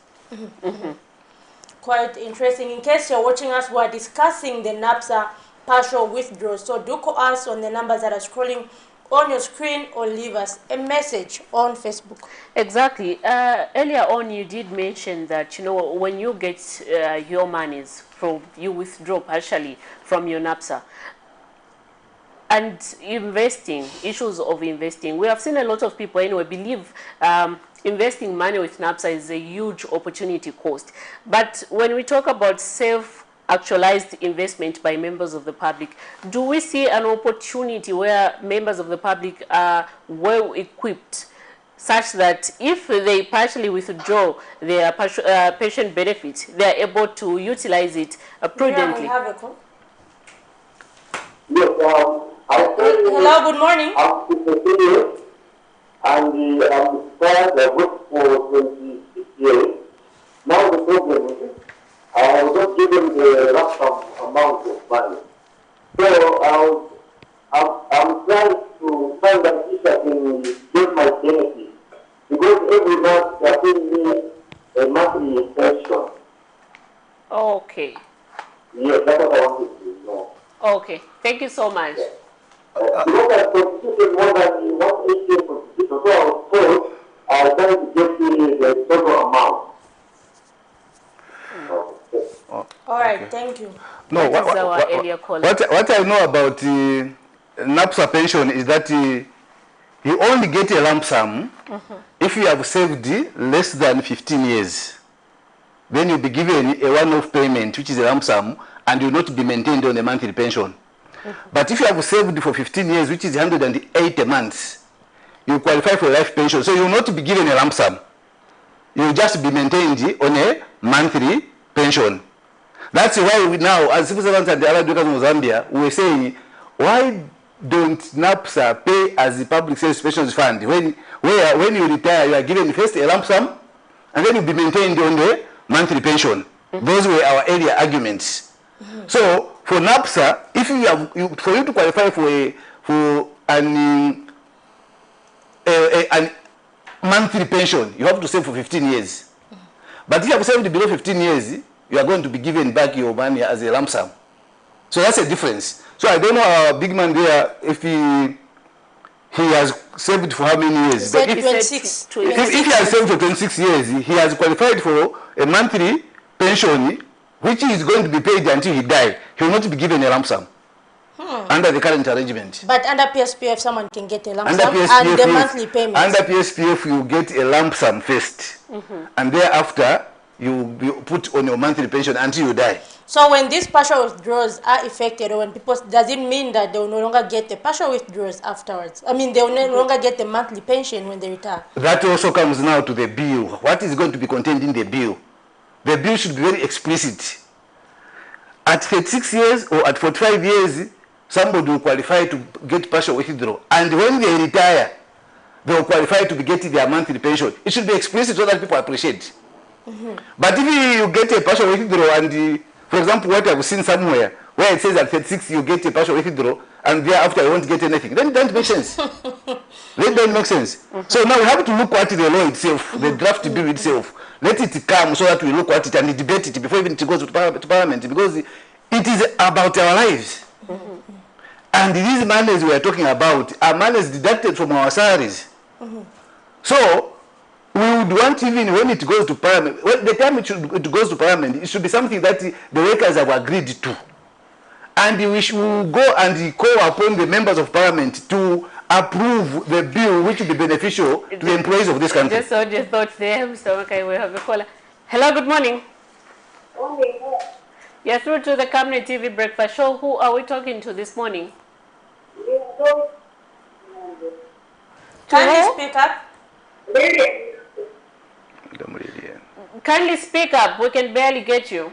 Speaker 2: Quite interesting. In case you're watching us, we're discussing the NAPSA partial withdrawal. So do call us on the numbers that are scrolling on your screen, or leave us a message on Facebook.
Speaker 1: Exactly. Earlier on, you did mention that, you know, when you get your monies from, you withdraw partially from your NAPSA. And investing, issues of investing. We have seen a lot of people anyway believe investing money with NAPSA is a huge opportunity cost. But when we talk about self-actualized investment by members of the public, do we see an opportunity where members of the public are well equipped such that if they partially withdraw their pension benefits, they are able to utilize it prudently?
Speaker 3: Yes,
Speaker 2: Hello, good morning.
Speaker 3: I'm and I'm retired. I worked for 26 years. Now the problem is, I was not given the rough amount of money. So I'm trying to find out if I can get my benefit. Because every month they are paying me a monthly pension.
Speaker 1: Okay.
Speaker 3: Yes, that's what I wanted to know.
Speaker 1: Okay. Thank you so much.
Speaker 3: Because I constituted more than 180 constitution, so I was told I was trying to get the total amount.
Speaker 2: All right, thank you.
Speaker 5: No,
Speaker 1: That is our earlier caller.
Speaker 5: what I know about NAPSA pension is that you only get a lump sum if you have saved less than 15 years. Then you'll be given a one-off payment, which is a lump sum, and you'll not be maintained on a monthly pension. But if you have saved for 15 years, which is 180 months, you qualify for a life pension. So you will not be given a lump sum. You will just be maintained on a monthly pension. That's why we now, as civil servants and the allied workers of Zambia, we were saying, why don't NAPSA pay as the public service pensions fund? When you retire, you are given first a lump sum, and then you'll be maintained on the monthly pension. Those were our earlier arguments. So for NAPSA, if you have, for you to qualify for an monthly pension, you have to save for 15 years. But if you have saved below 15 years, you are going to be given back your money as a lump sum. So that's a difference. So I don't know our big man there, if he has saved for how many years.
Speaker 2: He said
Speaker 5: but
Speaker 2: 26.
Speaker 5: If he has saved for 26 years, he has qualified for a monthly pension, which is going to be paid until he dies. He will not be given a lump sum under the current arrangement.
Speaker 2: But under PSPF, someone can get a lump
Speaker 5: Under
Speaker 2: sum
Speaker 5: PSPF,
Speaker 2: and the monthly payment.
Speaker 5: Under PSPF, you get a lump sum first, and thereafter you will be put on your monthly pension until you die.
Speaker 2: So when these partial withdrawals are effected, or when people, does it mean that they will no longer get the partial withdrawals afterwards? I mean, they will no longer get the monthly pension when they retire.
Speaker 5: That also comes now to the bill. What is going to be contained in the bill? The bill should be very explicit. At 36 years or at 45 years, somebody will qualify to get partial withdrawal. And when they retire, they will qualify to be getting their monthly pension. It should be explicit so that people appreciate. But if you get a partial withdrawal and, for example, what I've seen somewhere, where it says at 36 you get a partial withdrawal and thereafter you won't get anything, then it doesn't make sense. Then it doesn't make sense. So now we have to look at the law itself, the draft bill itself. Let it come so that we look at it and debate it before even it goes to Parliament, because it is about our lives. And these monies we are talking about are monies deducted from our salaries. So we would want, even when it goes to Parliament, well, the time it goes to Parliament, it should be something that the workers have agreed to. And we should go and call upon the members of Parliament to approve the bill which will be beneficial to the employees of this country.
Speaker 1: Just hold your thoughts there, Mr. Okay, we have a caller. Hello, good morning. You're through to the Camnet TV Breakfast Show. Who are we talking to this morning?
Speaker 2: Can you speak up?
Speaker 1: Kindly speak up. We can barely get you.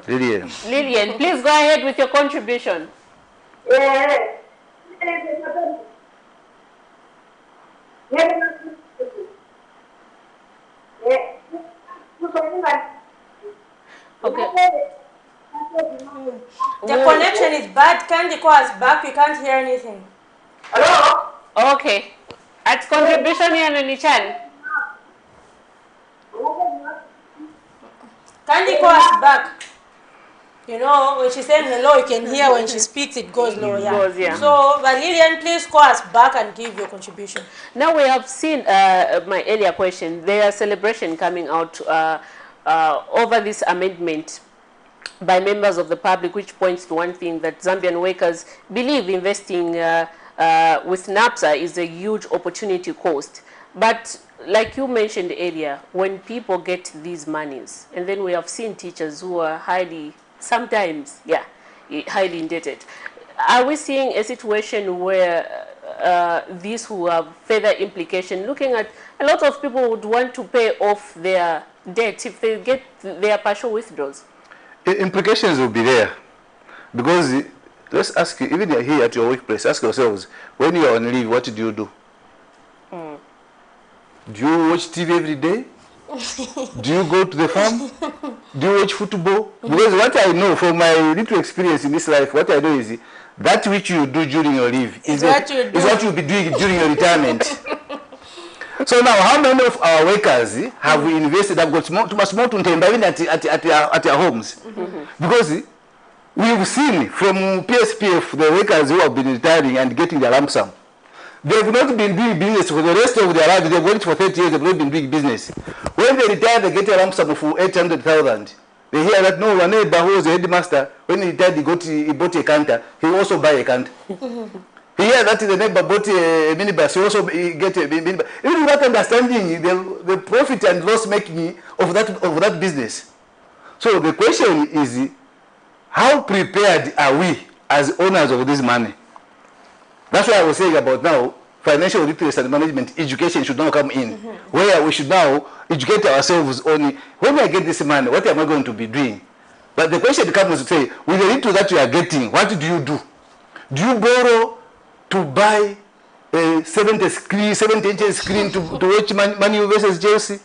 Speaker 5: Lillian.
Speaker 1: Lillian, please go ahead with your contribution.
Speaker 2: Okay. The connection is bad. Can you call us back? We can't hear anything.
Speaker 1: Hello? Okay. At contribution here in the channel.
Speaker 2: Can you call us back? You know, when she's saying hello, you can hear when she speaks, it goes low. Yeah. So, Lillian, please call us back and give your contribution.
Speaker 1: Now we have seen my earlier question. There are celebrations coming out over this amendment by members of the public, which points to one thing, that Zambian workers believe investing with NAPSA is a huge opportunity cost. But like you mentioned earlier, when people get these monies, and then we have seen teachers who are highly indebted. Are we seeing a situation where this will have further implication, looking at a lot of people would want to pay off their debt if they get their partial withdrawals?
Speaker 5: Implications will be there, because let's ask you, even here at your workplace, ask yourselves, when you are on leave, what do you do? Do you watch TV every day? Do you go to the farm? Do you watch football? Because what I know from my little experience in this life, what I know is that which you do during your leave is what you'll be doing during your retirement. So now, how many of our workers have we invested, have got too much more to even at their homes? Because we've seen from PSPF, the workers who have been retiring and getting their lump sum. They've not been doing business for the rest of their life. They've worked for 30 years, they've not been doing business. When they retire, they get a lump sum of 800,000. They hear that, no, one neighbor who was a headmaster, when he retired, he bought a canter. He also buy a canter. He hears that the neighbor bought a minibus, he also get a minibus. Even without understanding the profit and loss making of that business. So the question is, how prepared are we as owners of this money? That's why I was saying about now, financial literacy and management education should now come in, where we should now educate ourselves on, when I get this money, what am I going to be doing? But the question comes to say, with the little that you are getting, what do you do? Do you borrow to buy a 70-inch screen to watch Man U versus Chelsea?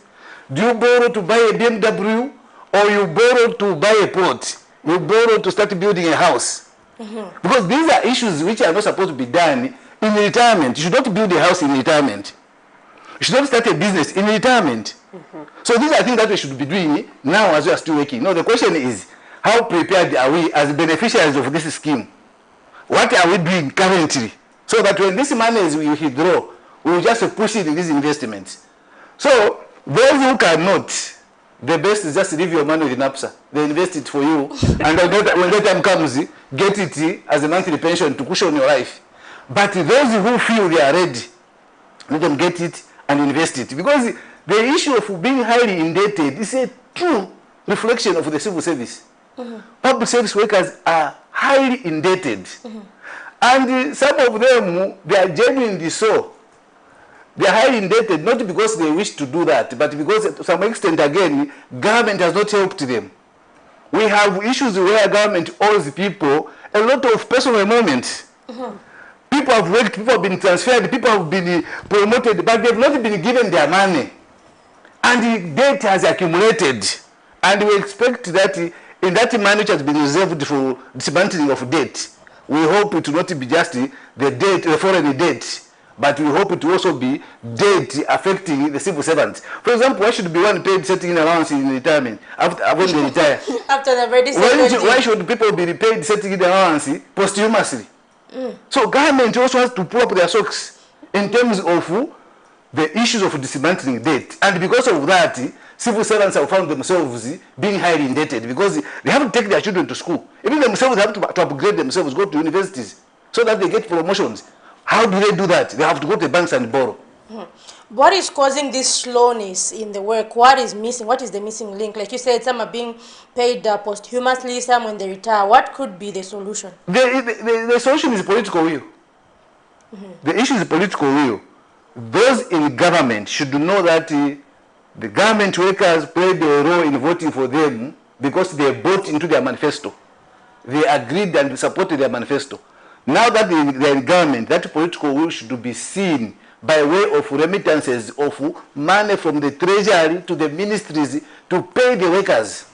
Speaker 5: Do you borrow to buy a BMW? Or you borrow to buy a plot? You borrow to start building a house? Because these are issues which are not supposed to be done in retirement. You should not build a house in retirement. You should not start a business in retirement. So these are things that we should be doing now as we are still working. No, the question is, how prepared are we as beneficiaries of this scheme? What are we doing currently? So that when this money is withdraw, we will just push it in these investments. So those who cannot, the best is just leave your money with NAPSA. They invest it for you. And when that time comes, get it as a monthly pension to cushion your life. But those who feel they are ready, let them get it and invest it. Because the issue of being highly indebted is a true reflection of the civil service. Public service workers are highly indebted. And some of them, they are genuinely so. They are highly indebted, not because they wish to do that, but because to some extent, again, government has not helped them. We have issues where government owes people a lot of personal moments. People have worked, people have been transferred, people have been promoted, but they have not been given their money. And the debt has accumulated. And we expect that in that money which has been reserved for dismantling of debt, we hope it will not be just the debt, the foreign debt, but we hope it will also be debt affecting the civil servants. For example, why should be one paid setting allowance in retirement after when they retire?
Speaker 2: After they've already settled.
Speaker 5: Why should people be paid setting allowance posthumously? So government also has to pull up their socks in terms of the issues of dismantling debt. And because of that, civil servants have found themselves being highly indebted because they have to take their children to school. Even themselves have to upgrade themselves, go to universities so that they get promotions. How do they do that? They have to go to the banks and borrow.
Speaker 2: What is causing this slowness in the work? What is missing? What is the missing link? Like you said, some are being paid posthumously, some when they retire. What could be the solution?
Speaker 5: The solution is political will. The issue is political will. Those in government should know that the government workers played a role in voting for them because they bought into their manifesto. They agreed and supported their manifesto. Now that they're in government, that political will should be seen by way of remittances of money from the treasury to the ministries to pay the workers.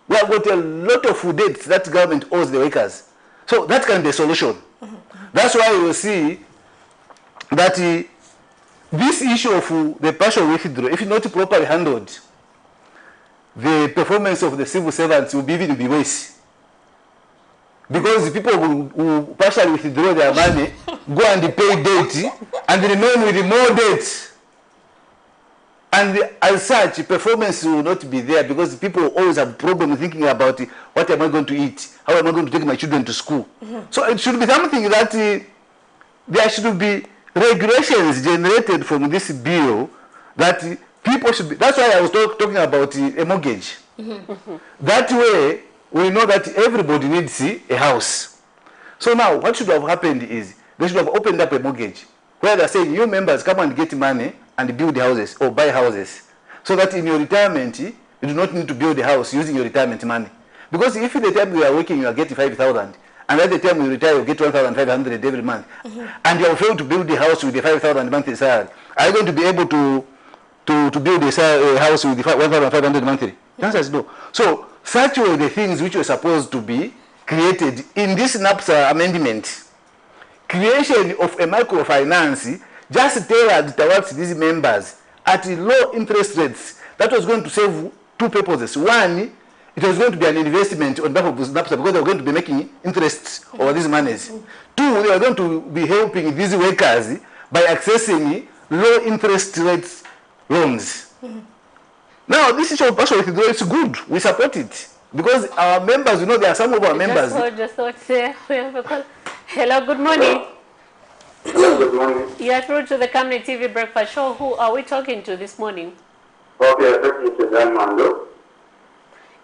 Speaker 5: We have got a lot of debts that government owes the workers. So that can be a solution. That's why you will see that this issue of the partial withdrawal, if not properly handled, the performance of the civil servants will even be worse. Because people who partially withdraw their money, go and pay debt, and remain with more debt. And as such, performance will not be there because people always have problems thinking about what am I going to eat? How am I going to take my children to school? So it should be something that there should be regulations generated from this bill that people should be. That's why I was talking about a mortgage. That way, we know that everybody needs a house. So now, what should have happened is, they should have opened up a mortgage, where they're saying, you members come and get money and build houses or buy houses. So that in your retirement, you do not need to build a house using your retirement money. Because if at the time you are working, you are getting 5,000, and at the time you retire, you get 1,500 every month, and you have failed to build the house with the 5,000 monthly salary, are you going to be able to build a house with the 1,500 monthly? The answer is no. So such were the things which were supposed to be created in this NAPSA amendment. Creation of a microfinance just tailored towards these members at low interest rates. That was going to serve two purposes. One, it was going to be an investment on behalf of NAPSA because they were going to be making interest over these monies. Two, they were going to be helping these workers by accessing low interest rates loans. Now, this issue of partial withdrawal is good. We support it because our members, you know, there are some of our members.
Speaker 1: Just thought, we have a call. Hello, good morning.
Speaker 3: Hello, good morning.
Speaker 1: You are through to the Camnet TV Breakfast Show. Who are we talking to this morning?
Speaker 3: Okay, I'm talking to Dan Mando.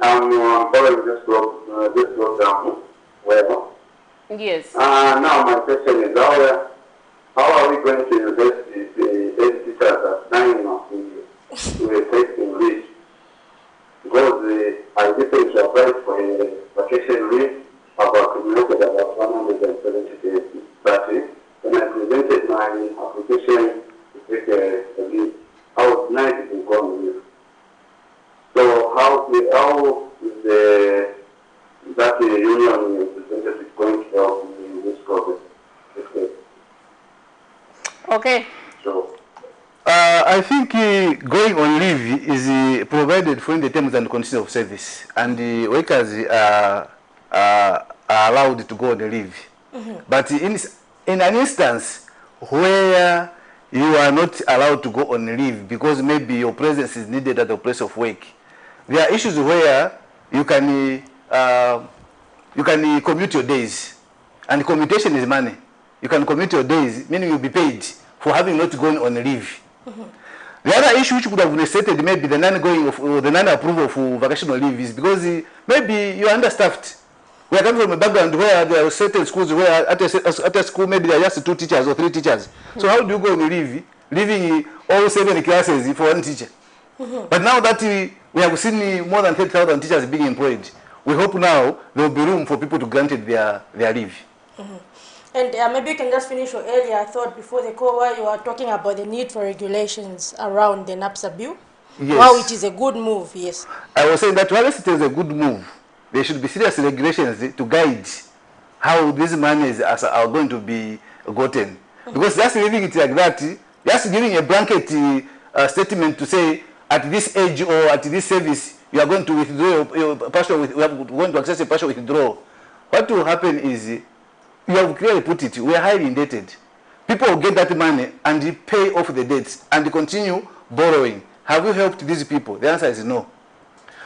Speaker 3: I'm following this program. Well,
Speaker 1: yes.
Speaker 3: Now my question is how are we going to invest the 8 teachers at 9 months to a take English? Because I recently applied for a vacation leave. I've accumulated about 170 days starting. When I presented my application to take a leave, I was 90 to go on leave. So how is that union representative going to help in this process?
Speaker 1: Okay.
Speaker 3: So
Speaker 5: I think going on leave is provided for in the terms and conditions of service, and the workers are allowed to go on leave. But in an instance where you are not allowed to go on leave because maybe your presence is needed at the place of work, there are issues where you can commute your days, and commutation is money. You can commute your days, meaning you'll be paid for having not gone on leave. The other issue which would have necessitated maybe the non-approval for vacational leave is because maybe you are understaffed. We are coming from a background where there are certain schools where at a school maybe there are just 2 teachers or 3 teachers. So how do you go on leave, leaving all 7 classes for 1 teacher? But now that we have seen more than 30,000 teachers being employed, we hope now there will be room for people to grant their leave.
Speaker 2: And maybe you can just finish your earlier thought before the call where you are talking about the need for regulations around the NAPSA bill.
Speaker 5: Yes.
Speaker 2: How it is a good move, yes.
Speaker 5: I was saying that while it is a good move, there should be serious regulations to guide how these monies are going to be gotten. Because just leaving it like that, just giving a blanket statement to say at this age or at this service you are going to withdraw your partial, we are going to access a partial withdrawal. What will happen is, you have clearly put it, we are highly indebted. People will get that money and pay off the debts and continue borrowing. Have you helped these people? The answer is no.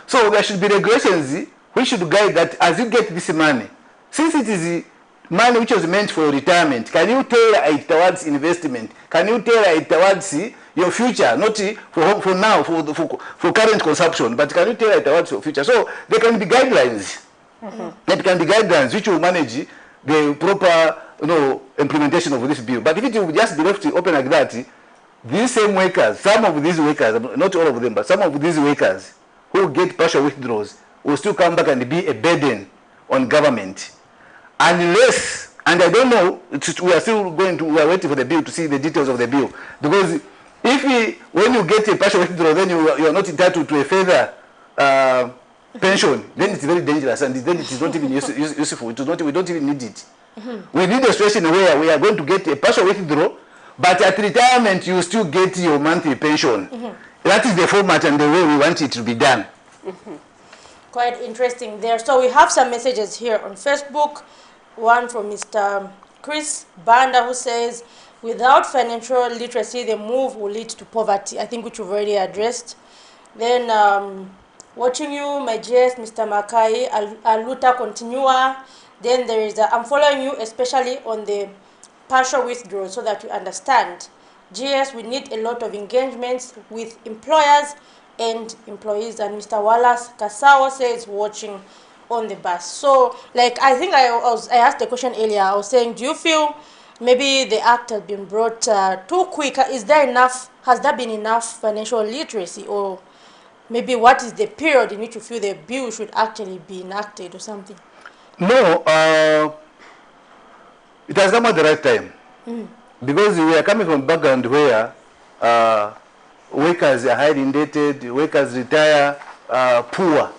Speaker 5: So there should be regulations which should guide that as you get this money, since it is money which was meant for retirement, can you tailor it towards investment? Can you tailor it towards your future, not for now, for current consumption, but can you tailor it towards your future? So there can be guidelines. There can be guidelines which will manage the proper implementation of this bill. But if it will just be left open like that, these same workers, some of these workers, not all of them, but some of these workers who get partial withdrawals will still come back and be a burden on government. Unless, and I don't know, we are waiting for the bill to see the details of the bill. Because when you get a partial withdrawal, then you are not entitled to a further pension, then it's very dangerous, and then it is not even useful. We don't even need it. We need a situation where we are going to get a partial withdrawal, but at retirement you still get your monthly pension. That is the format and the way we want it to be done.
Speaker 2: Quite interesting there. So we have some messages here on Facebook. One from Mr. Chris Banda, who says, without financial literacy, the move will lead to poverty. I think which we've already addressed. Then watching you, my GS, Mr. Makai, Aluta Continua. Then there is I'm following you especially on the partial withdrawal so that you understand. GS, we need a lot of engagements with employers and employees. And Mr. Wallace Kasawa says watching on the bus. So, like, I think I asked the question earlier. I was saying, do you feel maybe the act has been brought too quick? Is there enough? Has there been enough financial literacy, or maybe what is the period in which you feel the bill should actually be enacted or something?
Speaker 5: No, It has come at the right time. Because we are coming from a background where workers are highly indebted, workers retire poor.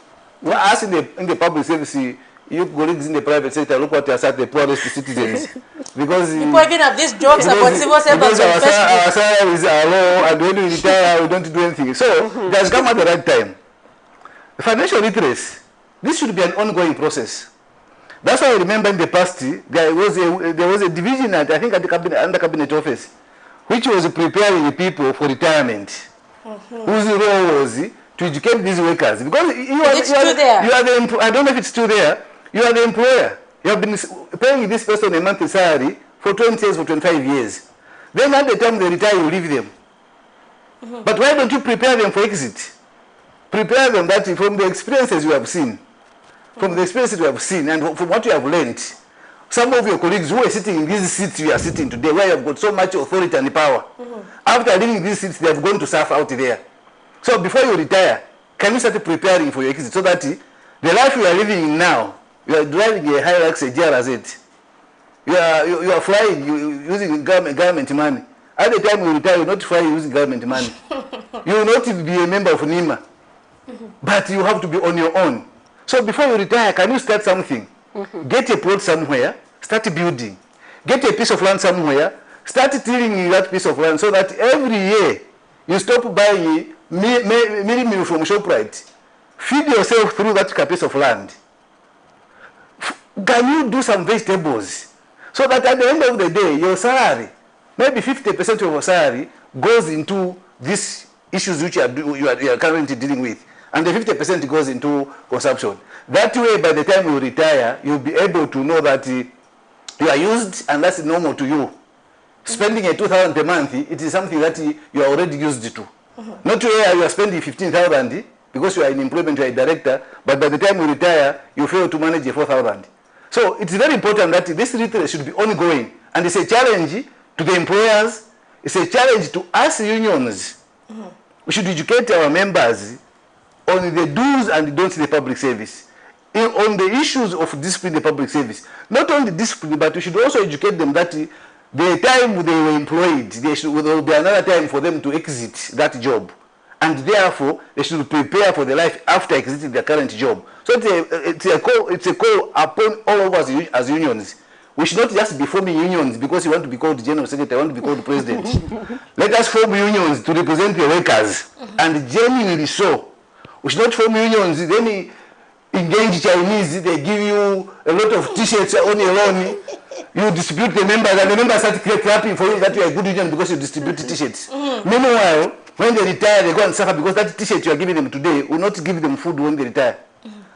Speaker 5: We're asking in the public service, you colleagues in the private sector, look what you are the poorest citizens. Because
Speaker 2: people again have these jokes about civil servants on Facebook.
Speaker 5: Our salaries are low, and when we retire, we don't do anything. So it has come at the right time. Financial literacy, this should be an ongoing process. That's why I remember in the past there was a division at, I think, at the cabinet, under cabinet office, which was preparing the people for retirement, whose role was to educate these workers. Because you are the I don't know if it's still there. You are the employer. You have been paying this person a monthly salary for 20 years, for 25 years. Then at the time they retire, you leave them. But why don't you prepare them for exit? Prepare them that from the experiences you have seen, and from what you have learned. Some of your colleagues who are sitting in these seats you are sitting today, where you have got so much authority and power, after leaving these seats, they have gone to suffer out there. So before you retire, can you start preparing for your exit so that the life you are living now, you are driving a Hilux, a GRZ, you are flying using government money. At the time you retire, you will not fly using government money. You will not be a member of NIMA, but you have to be on your own. So before you retire, can you start something? Get a plot somewhere, start building. Get a piece of land somewhere, start tilling that piece of land so that every year you stop buying meal from ShopRite. Feed yourself through that piece of land. Can you do some vegetables? So that at the end of the day, your salary, maybe 50% of your salary goes into these issues which you are currently dealing with. And the 50% goes into consumption. That way, by the time you retire, you'll be able to know that you are used and that's normal to you. Spending a 2,000 per month, it is something that you are already used to. Not where you are spending 15,000 because you are in employment, you are a director, but by the time you retire, you fail to manage a 4,000. So it's very important that this literacy should be ongoing. And it's a challenge to the employers, it's a challenge to us unions. We should educate our members on the do's and don'ts in the public service, on the issues of discipline in the public service. Not only discipline, but we should also educate them that the time they were employed, there will be another time for them to exit that job. And therefore, they should prepare for the life after exiting their current job. So it's a call upon all of us as unions. We should not just be forming unions because you want to be called general secretary, want to be called president. Let us form unions to represent the workers, and genuinely so. We should not form unions, then engage Chinese, they give you a lot of t-shirts on your own, you distribute the members, and the members start clapping for you that you are a good union because you distribute t-shirts. Meanwhile, when they retire, they go and suffer because that t-shirt you are giving them today will not give them food when they retire.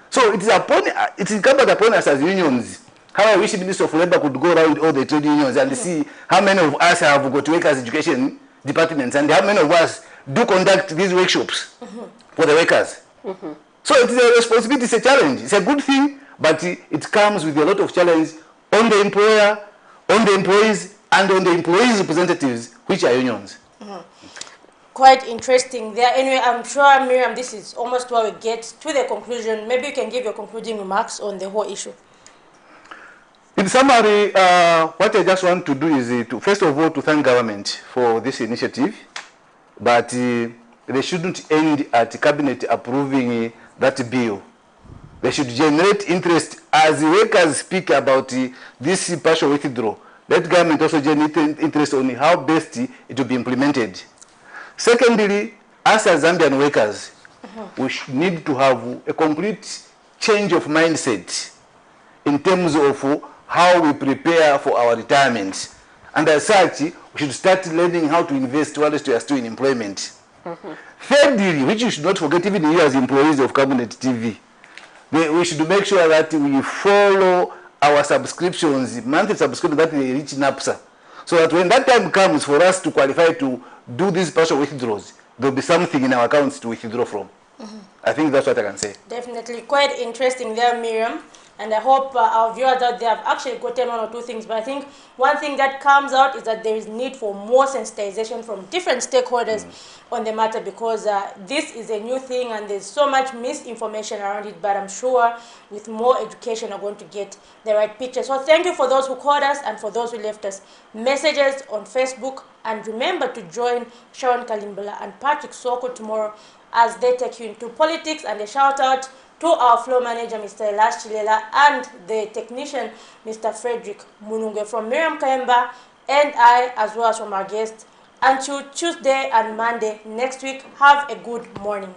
Speaker 5: So it is incumbent upon us as unions. How I wish the Minister of Labour could go around all the trade unions and see how many of us have got workers' education departments and how many of us do conduct these workshops for the workers. So it is a responsibility, it's a challenge. It's a good thing, but it comes with a lot of challenge on the employer, on the employees, and on the employees' representatives, which are unions.
Speaker 2: Quite interesting there. Anyway, I'm sure, Miriam, this is almost where we get to the conclusion. Maybe you can give your concluding remarks on the whole issue.
Speaker 5: In summary, what I just want to do is to, first of all, to thank government for this initiative, but they shouldn't end at cabinet approving that bill. They should generate interest as the workers speak about this partial withdrawal. Let government also generate interest on how best it will be implemented. Secondly, us as Zambian workers, we need to have a complete change of mindset in terms of how we prepare for our retirement. And as such, we should start learning how to invest while we are still in employment. Thirdly, which you should not forget, even you as employees of Camnet TV, we should make sure that we follow our subscriptions, monthly subscriptions that they reach NAPSA, so that when that time comes for us to qualify to do these partial withdrawals, there will be something in our accounts to withdraw from. I think that's what I can say.
Speaker 2: Definitely. Quite interesting there, Miriam. And I hope our viewers out there have actually gotten one or two things. But I think one thing that comes out is that there is need for more sensitization from different stakeholders on the matter, because this is a new thing and there's so much misinformation around it. But I'm sure with more education, we're going to get the right picture. So thank you for those who called us and for those who left us messages on Facebook. And remember to join Sharon Kalimbala and Patrick Soko tomorrow as they take you into politics. And a shout out to our floor manager, Mr. Elash Chilela, and the technician, Mr. Frederick Mununge. From Miriam Kaemba and I, as well as from our guests, until Tuesday and Monday next week, have a good morning.